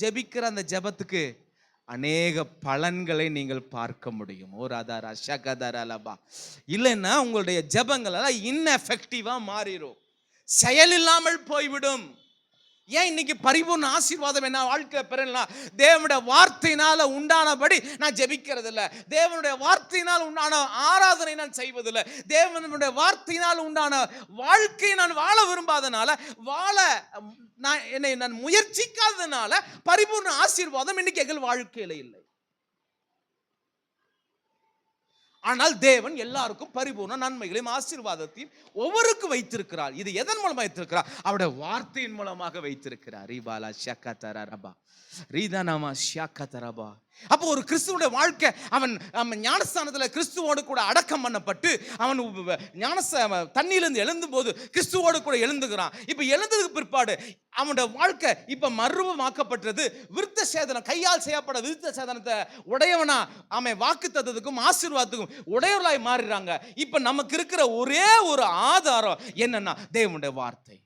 ஜெபிக்கிற அந்த ஜெபத்துக்கு அநேக பலன்களை நீங்கள் பார்க்க முடியும். ஒரு ஆதார ஷகதரலபா. இல்லைன்னா உங்களுடைய ஜெபங்கள் எல்லாம் இன்எஃபெக்டிவா மாறிடும், செயலில்லாமல் போய்விடும். ஏன் இன்னைக்கு பரிபூர்ண ஆசீர்வாதம் என்ன வாழ்க்கை பெறலாம்? தேவனுடைய வார்த்தையினால உண்டானபடி நான் ஜெபிக்கிறது இல்லை, தேவனுடைய வார்த்தையினால் உண்டான ஆராதனை நான் செய்வதில்லை, தேவனுடைய வார்த்தையினால் உண்டான வாழ்க்கையை நான் வாழ விரும்பாதனால, நான் முயற்சிக்காதனால பரிபூர்ண ஆசீர்வாதம் இன்னைக்கு எங்கள் வாழ்க்கையில இல்லை. ஆனால் தேவன் எல்லாருக்கும் பரிபூர்ண நன்மைகளையும் ஆசீர்வாதத்தையும் ஒவ்வொருக்கும் வைத்திருக்கிறார். இது எதன் மூலமாக வைத்திருக்கிறார்? அவருடைய வார்த்தையின் மூலமாக வைத்திருக்கிறார். ரீபாலா ஷக்கதரபா ரீதானாமா ஷக்கதரபா. அப்போ ஒரு கிறிஸ்துவோட வாழ்க்கை, அவன் ஞானஸ்தானத்தில் கிறிஸ்துவோடு கூட அடக்கம் பண்ணப்பட்டு அவன் தண்ணியிலிருந்து எழுந்தும் போது கிறிஸ்துவோடு கூட எழுந்துகிறான். இப்போ எழுந்ததுக்கு பிற்பாடு அவனுடைய வாழ்க்கை இப்போ மர்வமாக்கப்பட்டது. விருத்த சேதனம், கையால் செய்யப்பட விருத்த சேதனத்தை உடையவனா அவன் வாக்கு தத்தத்துக்கும் ஆசீர்வாதத்துக்கும் உடையவர்களாய் மாறுறாங்க. இப்போ நமக்கு இருக்கிற ஒரே ஒரு ஆதாரம் என்னன்னா தேவனுடைய வார்த்தை.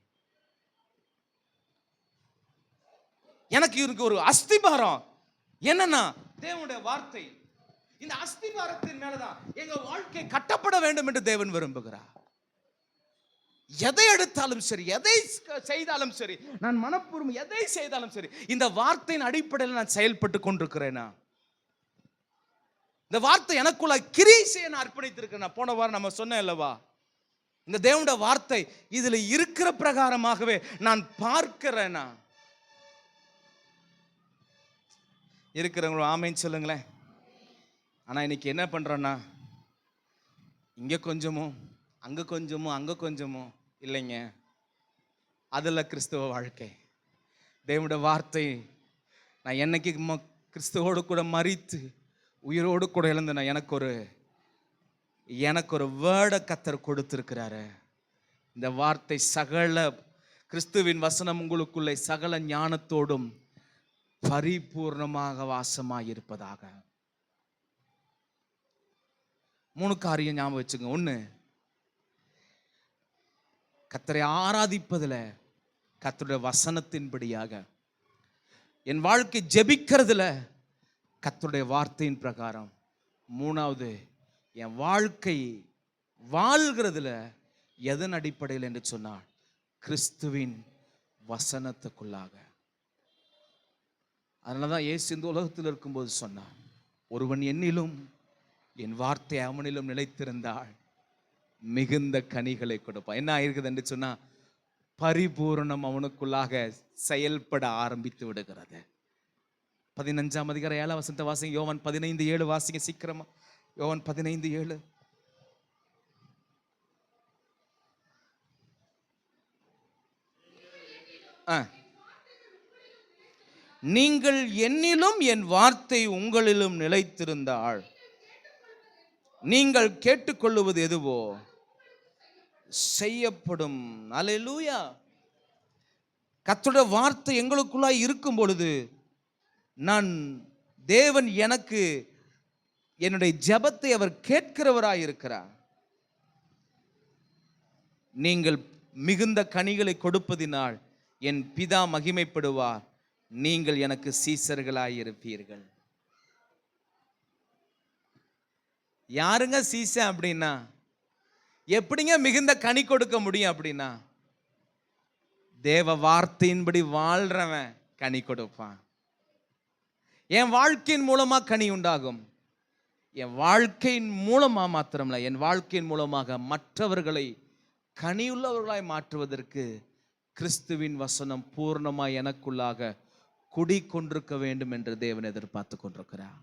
எனக்கு இருக்கு ஒரு அஸ்திபாரம் என்னன்னா தேவனுடைய வார்த்தை. இந்த அஸ்திபாரத்தின் மேலதான் எங்க வாழ்க்கை கட்டப்பட வேண்டும் என்று தேவன் விரும்புகிறார். எதை எடுத்தாலும் சரி, எதை செய்தாலும் சரி, நான் மனப்பூர்வம் எதை செய்தாலும் சரி, இந்த வார்த்தையின் அடிப்படையில் நான் செயல்பட்டு கொண்டிருக்கிறேனா? இந்த வார்த்தை எனக்குள்ள கிரியை செய்ய நான் அர்ப்பணித்திருக்கிறேன். போன வாரம் நம்ம சொன்னேன் அல்லவா, இந்த தேவனுடைய வார்த்தை இதுல இருக்கிற பிரகாரமாகவே நான் பார்க்கிறேனா. இருக்கிறவங்களும் ஆமைன்னு சொல்லுங்களேன். ஆனா இன்னைக்கு என்ன பண்றோன்னா, இங்க கொஞ்சமும் அங்க கொஞ்சமும் அங்க கொஞ்சமும் இல்லைங்க. அதில் கிறிஸ்துவ வாழ்க்கை. தேவனுடைய வார்த்தை நான் என்னைக்கு கிறிஸ்துவோடு கூட மரித்து உயிரோடு கூட எழுந்தேன், எனக்கு ஒரு வேர்டை கர்த்தர் கொடுத்திருக்கிறாரு. இந்த வார்த்தை சகல கிறிஸ்துவின் வசனம் உங்களுக்குள்ளே சகல ஞானத்தோடும் பரிபூர்ணமாக வாசமாய் இருப்பதாக. 3 காரியம் ஞாபகம் வச்சுங்க. 1, கர்த்தரை ஆராதிப்பதில் கர்த்தருடைய வசனத்தின்படியாக, என் வாழ்க்கை ஜெபிக்கிறதுல கர்த்தருடைய வார்த்தையின் பிரகாரம். 3வது, என் வாழ்க்கை வாழ்கிறதுல எதன் அடிப்படையில் என்று சொன்னால் கிறிஸ்துவின் வசனத்துக்குள்ளாக. அதனாலதான் இயேசு இந்த உலகத்தில் இருக்கும்போது சொன்னார், ஒருவன் என்னிலும் என் வார்த்தை அவனிலும் நிலைத்திருந்தால் மிகுந்த கனிகளை கொடுப்பான். என்ன ஆயிருக்குது என்று சொன்னா, பரிபூரணம் அவனுக்குள்ளாக செயல்பட ஆரம்பித்து விடுகிறது. 15ஆம் அதிகாரம் 7ஆம் வசனத்தை வாசிங்க. யோவான் 15:7 வாசிங்க சீக்கிரமா. யோவான் 15:7. நீங்கள் என்னிலும் என் வார்த்தை உங்களிலும் நிலைத்திருந்தால் நீங்கள் கேட்டுக்கொள்ளுவது எதுவோ செய்யப்படும். அல்லேலூயா. கர்த்தருடைய வார்த்தை எங்களுக்குள்ளாய் இருக்கும் பொழுது தேவன் எனக்கு என்னுடைய ஜெபத்தை அவர் கேட்கிறவராய் இருக்கிறார். நீங்கள் மிகுந்த கனிகளை கொடுப்பதினால் என் பிதா மகிமைப்படுவார், நீங்கள் எனக்கு சீசர்களாய் இருப்பீர்கள். யாருங்க சீசன் அப்படின்னா? எப்படிங்க மிகுந்த கனி கொடுக்க முடியும் அப்படின்னா? தேவ வார்த்தையின்படி வாழ்றவன் கனி கொடுப்பான். என் வாழ்க்கையின் மூலமா கனி உண்டாகும். என் வாழ்க்கையின் மூலமா மாத்திரமல்ல, என் வாழ்க்கையின் மூலமாக மற்றவர்களை கனியுள்ளவர்களாய் மாற்றுவதற்கு கிறிஸ்துவின் வசனம் பூர்ணமாய் எனக்குள்ளாக குடிக்கொண்டிருக்க வேண்டும் என்று தேவன் எதிர்பார்த்து கொண்டிருக்கிறார்.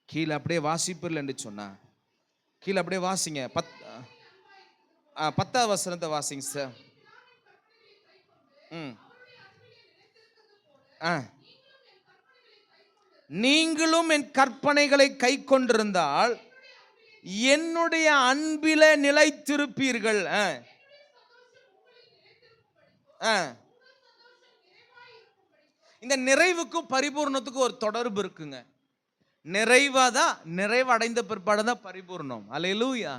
கீழே அப்படியே வாசிப்பீர்கள் என்று சொன்னா, கீழே அப்படியே வாசிங்க. 10ஆம் வசனத்தை வாசிங்க சார். நீங்களும் என் கற்பனைகளை கை கொண்டிருந்தால் என்னுடைய அன்பில நிலைத்திருப்பீர்கள். இந்த நிறைவுக்கும் பரிபூர்ணத்துக்கும் ஒரு தொடர்பு இருக்குங்க. நிறைவடைந்த பிற்பாடுதான் பரிபூர்ணம். அல்லேலூயா.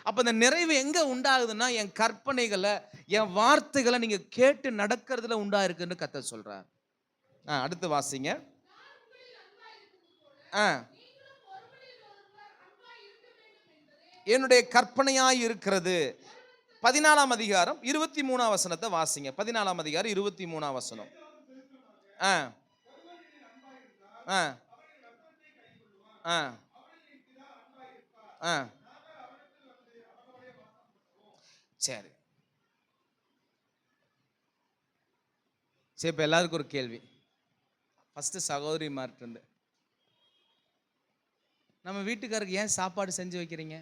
அப்ப இந்த நிறைவு எங்க உண்டாகுதுன்னா, என் கற்பனைகளை என் வார்த்தைகளை நீங்க கேட்டு நடக்கிறதுல உண்டாயிருக்குன்னு கர்த்தர் சொல்றார். அடுத்து வாசிங்க. என்னுடைய கற்பனையாய் இருக்கிறது. 14ஆம் அதிகாரம் 23ஆம் வசனத்தை வாசிங்க. 14ஆம் அதிகாரம் 23ஆம் வசனம். சரி சரி, இப்ப எல்லாருக்கும் ஒரு கேள்வி. ஃபர்ஸ்ட் சகோதரிமார்ட்டு, நம்ம வீட்டுக்காரருக்கு ஏன் சாப்பாடு செஞ்சு வைக்கிறீங்க?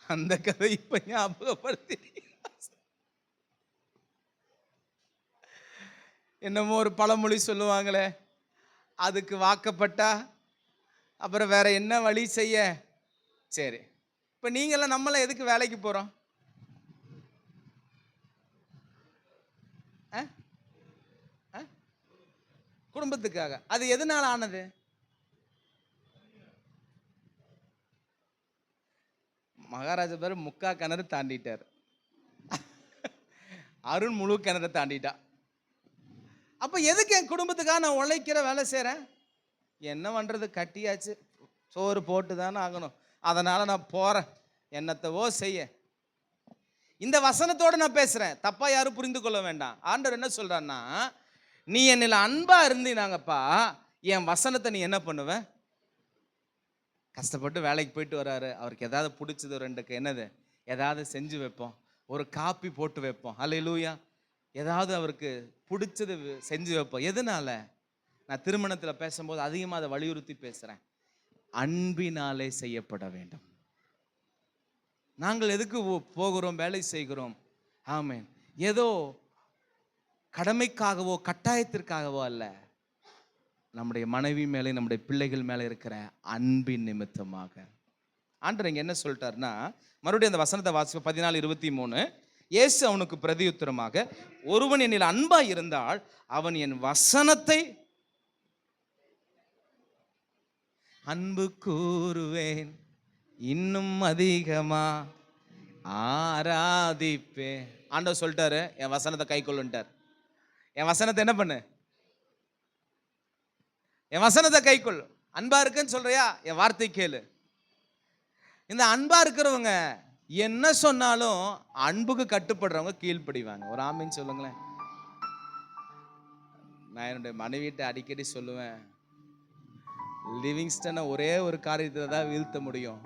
அந்த கதை இப்ப ஞாபகப்படுத்தி, என்னமோ ஒரு பழமொழி சொல்லுவாங்களே, அதுக்கு வாக்கப்பட்டா அப்புறம் வேற என்ன வழி செய்ய. சரி, இப்ப நீங்களாம் நம்மளாம் எதுக்கு வேலைக்கு போறோம்? குடும்பத்துக்காக. அது எதனால ஆனது? மகாராஜா பேர் முக்கா கிணறு தாண்டிட்டார், அருண் முழு கிணறு தாண்டிட்டா. அப்ப எதுக்கு என் குடும்பத்துக்காக நான் உழைக்கிற வேலை செய்றேன்? என்ன பண்றது, கட்டியாச்சு, சோறு போட்டு தானே ஆகணும், அதனால நான் போறேன், என்னத்தவோ செய்ய. இந்த வசனத்தோடு நான் பேசுறேன், தப்பா யாரும் புரிந்து கொள்ள வேண்டாம். ஆண்டவர் என்ன சொல்றான்னா, நீ என்னில் அன்பா இருந்தீனாங்கப்பா, என் வசனத்தை நீ என்ன பண்ணுவ? கஷ்டப்பட்டு வேலைக்கு போயிட்டு வராரு, அவருக்கு ஏதாவது பிடிச்சது ரெண்டுக்கு என்னது ஏதாவது செஞ்சு வைப்போம், ஒரு காப்பி போட்டு வைப்போம். அல்லேலூயா. ஏதாவது அவருக்கு பிடிச்சது செஞ்சு வைப்போம். எதனால? நான் திருமணத்தில் பேசும்போது அதிகமாக அதை வலியுறுத்தி பேசுகிறேன். அன்பினாலே செய்யப்பட வேண்டும். நாங்கள் எதுக்கு போகிறோம், வேலை செய்கிறோம்? ஆமென். ஏதோ கடமைக்காகவோ கட்டாயத்திற்காகவோ அல்ல, நம்முடைய மனைவி மேலே நம்முடைய பிள்ளைகள் மேலே இருக்கிற அன்பின் நிமித்தமாக. ஆண்டவர் இங்க என்ன சொல்லிட்டாருன்னா, மறுபடியும் அந்த வசனத்தை வாசி 14:23. இயேசு அவனுக்கு பிரதியுத்தரமாக, ஒருவன் என்னில் அன்பா இருந்தால் அவன் என் வசனத்தை அன்பு கூறுவேன், இன்னும் அதிகமா ஆராதிப்பேன். ஆண்டவர் சொல்லிட்டாரு, என் வசனத்தை கை கொள்ளுன்ட்டார். என் வசனத்தை என்ன பண்ணு? என் வசனத்தை கை கொள்ளு. அன்பா இருக்குன்னு சொல்றியா? என் வார்த்தை கேளு. இந்த அன்பா இருக்கிறவங்க என்ன சொன்னாலும் அன்புக்கு கட்டுப்படுறவங்க கீழ்ப்படிவாங்க. ஒரு ஆமீன் சொல்லுங்களேன். நான் என்னுடைய மனைவிட்ட அடிக்கடி சொல்லுவேன், லிவிங்ஸ்டனை ஒரே ஒரு காரியத்தை தான் வீழ்த்த முடியும்,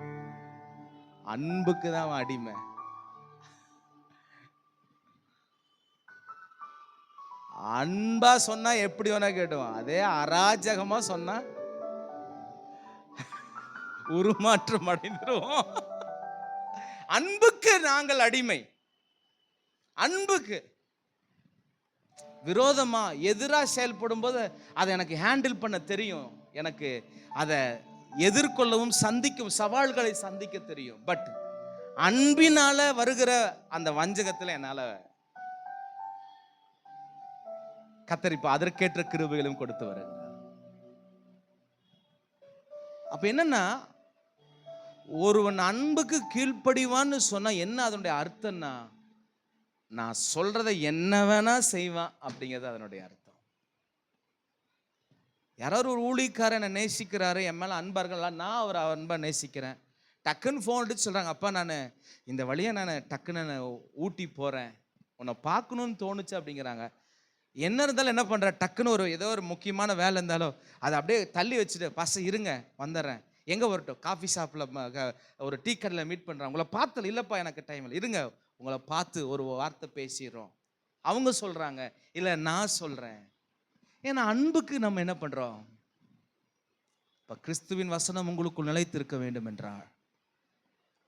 அன்புக்கு தான் அவன் அடிமை. அன்பா சொன்னா எப்படி வேணா கேட்டுவான், அதே அராஜகமா சொன்னா உருமாற்றம் அடைந்துருவோம். அன்புக்கு நாங்கள் அடிமை. அன்புக்கு விரோதமா எதிராக செயல்படும் போது அதை எனக்கு ஹேண்டில் பண்ண தெரியும், எனக்கு அதை எதிர்கொள்ளவும் சந்திக்கும் சவால்களை சந்திக்க தெரியும். பட் அன்பினால வருகிற அந்த வஞ்சகத்தில் என்னால கத்தரிப்பு அதற்கேற்ற கிருபைகளும் கொடுத்து வருகிறார். அப்ப என்னன்னா, ஒருவன் அன்புக்கு கீழ்ப்படிவான்னு சொன்னா என்ன அதனுடைய அர்த்தம்னா, நான் சொல்றதை என்ன வேணா செய்வான் அப்படிங்கிறது அதனுடைய அர்த்தம். யாராவது ஒரு ஊழியக்காரன் என்னை நேசிக்கிறாரு, என் மேல அன்பா இருக்கலாம், நான் அவரை அன்பா நேசிக்கிறேன். டக்குன்னு ஃபோன் அடிச்சு சொல்றாங்க, அப்பா நான் இந்த வழியா நான் டக்குன்னு ஊட்டி போறேன், உன்னை பார்க்கணும்னு தோணுச்சு அப்படிங்கிறாங்க. என்ன இருந்தாலும் என்ன பண்ற, டக்குன்னு ஒரு ஏதோ ஒரு முக்கியமான வேலை இருந்தாலும் அதை அப்படியே தள்ளி வச்சுட்டு, பச இருங்க வந்துடுறேன், எங்கே வரட்டும், காஃபி ஷாப்பில் ஒரு டீ கடையில் மீட் பண்ணுறேன், உங்களை பார்த்தல, இல்லைப்பா எனக்கு டைம் இல்லை, இருங்க உங்களை பார்த்து ஒரு வார்த்தை பேசிடுறோம். அவங்க சொல்கிறாங்க, இல்லை நான் சொல்கிறேன். ஏன்னா அன்புக்கு நம்ம என்ன பண்ணுறோம்? இப்போ கிறிஸ்துவின் வசனம் உங்களுக்குள் நிலைத்திருக்க வேண்டும் என்றால்,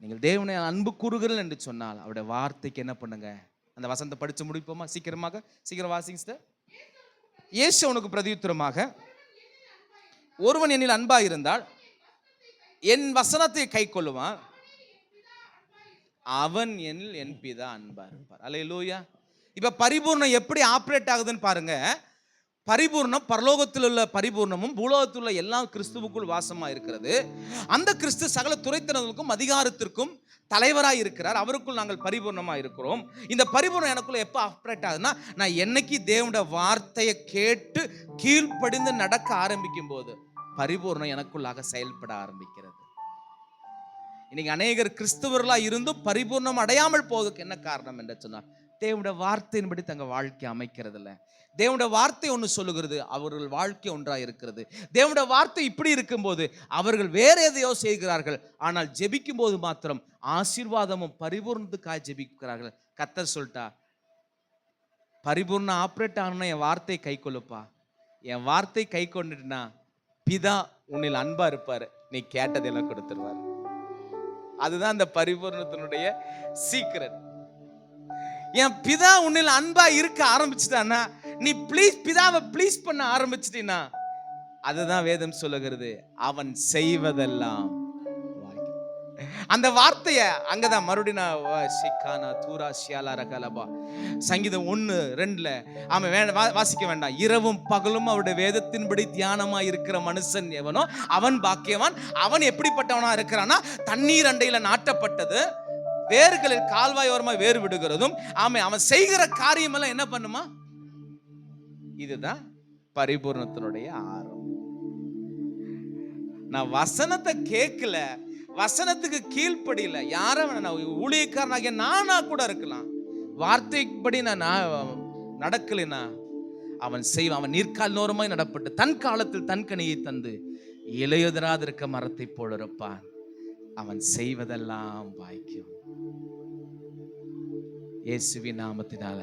நீங்கள் தேவனை அன்பு கூறுகிறீர்கள் என்று சொன்னால் அவருடைய வார்த்தைக்கு என்ன பண்ணுங்க? அந்த வசனத்தை படித்து முடிப்போமா? சீக்கிரம் வாசிங்க சிஸ்டர். இயேசு அவனுக்கு பிரதியுத்தரமாக, ஒருவன் என்னில் அன்பா இருந்தால் என் வசனத்தை கை கொள்ளுவான், அவன் என்னில் என் பிதா அன்பா இருப்பார். அல்லேலூயா. இப்ப பரிபூர்ணம் எப்படி ஆப்ரேட் ஆகுதுன்னு பாருங்க. பரிபூர்ணம் பரலோகத்தில் உள்ள பரிபூர்ணமும் பூலோகத்தில் உள்ள எல்லாம் கிறிஸ்துவுக்குள் வாசமா இருக்கிறது. அந்த கிறிஸ்து சகல துரைத்தனங்களுக்கும் அதிகாரத்திற்கும் தலைவராய் இருக்கிறார். அவருக்குள் நாங்கள் பரிபூர்ணமா இருக்கிறோம். இந்த பரிபூர்ணம் எனக்குள்ள எப்போ ஆப்ரேட் ஆகுதுன்னா, நான் என்னைக்கு தேவனுடைய வார்த்தையை கேட்டு கீழ்ப்படிந்து நடக்க ஆரம்பிக்கும் போது பரிபூர்ணம் எனக்குள்ளாக செயல்பட ஆரம்பிக்கிறது. இன்னைக்கு அநேகர் கிறிஸ்தவர்களா இருந்தும் பரிபூர்ணம் அடையாமல் போவதற்கு என்ன காரணம் என்று சொன்னால், தேவனுடைய வார்த்தையின்படி தங்கள் வாழ்க்கை அமைக்கிறது இல்லை. தேவனுடைய வார்த்தை ஒன்று சொல்லுகிறது, அவர்கள் வாழ்க்கை ஒன்றாக இருக்கிறது. தேவனுடைய வார்த்தை இப்படி இருக்கும்போது அவர்கள் வேற எதையோ செய்கிறார்கள், ஆனால் ஜெபிக்கும் போது மாத்திரம் ஆசீர்வாதமும் பரிபூர்ணத்துக்காக ஜெபிக்கிறார்கள். கர்த்தர் சொல்லிட்டா, பரிபூர்ணம் ஆப்ரேட் ஆகணும்னா என் வார்த்தை கை கொள்ளுப்பா. என் வார்த்தை கை கொண்டுட்டுனா பிதா உன்னில் அன்பா இருப்பாரு, நீ கேட்டதெல்லாம் கொடுத்துருவார். அதுதான் அந்த பரிபூர்ணத்தினுடைய சீக்ரெட். என் பிதா உன்னில் அன்பா இருக்க ஆரம்பிச்சுட்டானா, நீ ப்ளீஸ் பிதாவை ப்ளீஸ் பண்ண ஆரம்பிச்சிட்டீனா, அதுதான் வேதம் சொல்லுகிறது, அவன் செய்வதெல்லாம். அந்த வார்த்தைய அங்கதான் மறுபடியும் சங்கீதம் 1:2 அவன் வாசிக்க வேண்டாம். இரவும் பகலும் அவருடைய வேதத்தின்படி தியானமா இருக்கிற மனுஷன் எவனோ அவன் பாக்கியவான். அவன் எப்படிப்பட்டவனா இருக்கிறான்னா, தண்ணீர் அண்டையில நாட்டப்பட்டது, வேர்களில் கால்வாயோரமா வேறு விடுகிறதும். அவன் செய்கிற காரியம் எல்லாம் என்ன பண்ணுமா? இதுதான் பரிபூர்ணத்தினுடைய ஆரம்பம். நான் வசனத்தை கேட்கல, வசனத்துக்கு கீழ்ப்படியில, யாரும் ஊழியக்காரனாகிய நானா கூட இருக்கலாம், வார்த்தைப்படி நான் நடக்கலைனா அவன் செய்வான். அவன் நீர்க்கால் நோரமாய் நடப்பட்டு தன் காலத்தில் தன் கனியை தந்து இலையுதிராதிருக்க மரத்தை போல இருப்பான். அவன் செய்வதெல்லாம் வாய்க்கும். இயேசுவின் நாமத்தினால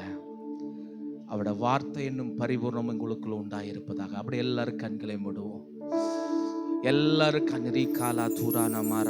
அவருடைய வார்த்தை என்னும் பரிபூர்ணம் உங்களுக்குள்ள உண்டாயிருப்பதாக. அப்படி எல்லாரும் கண்களை மூடுவோம். எல்லாரும் கண்ணீர் காலா தூரான மாறா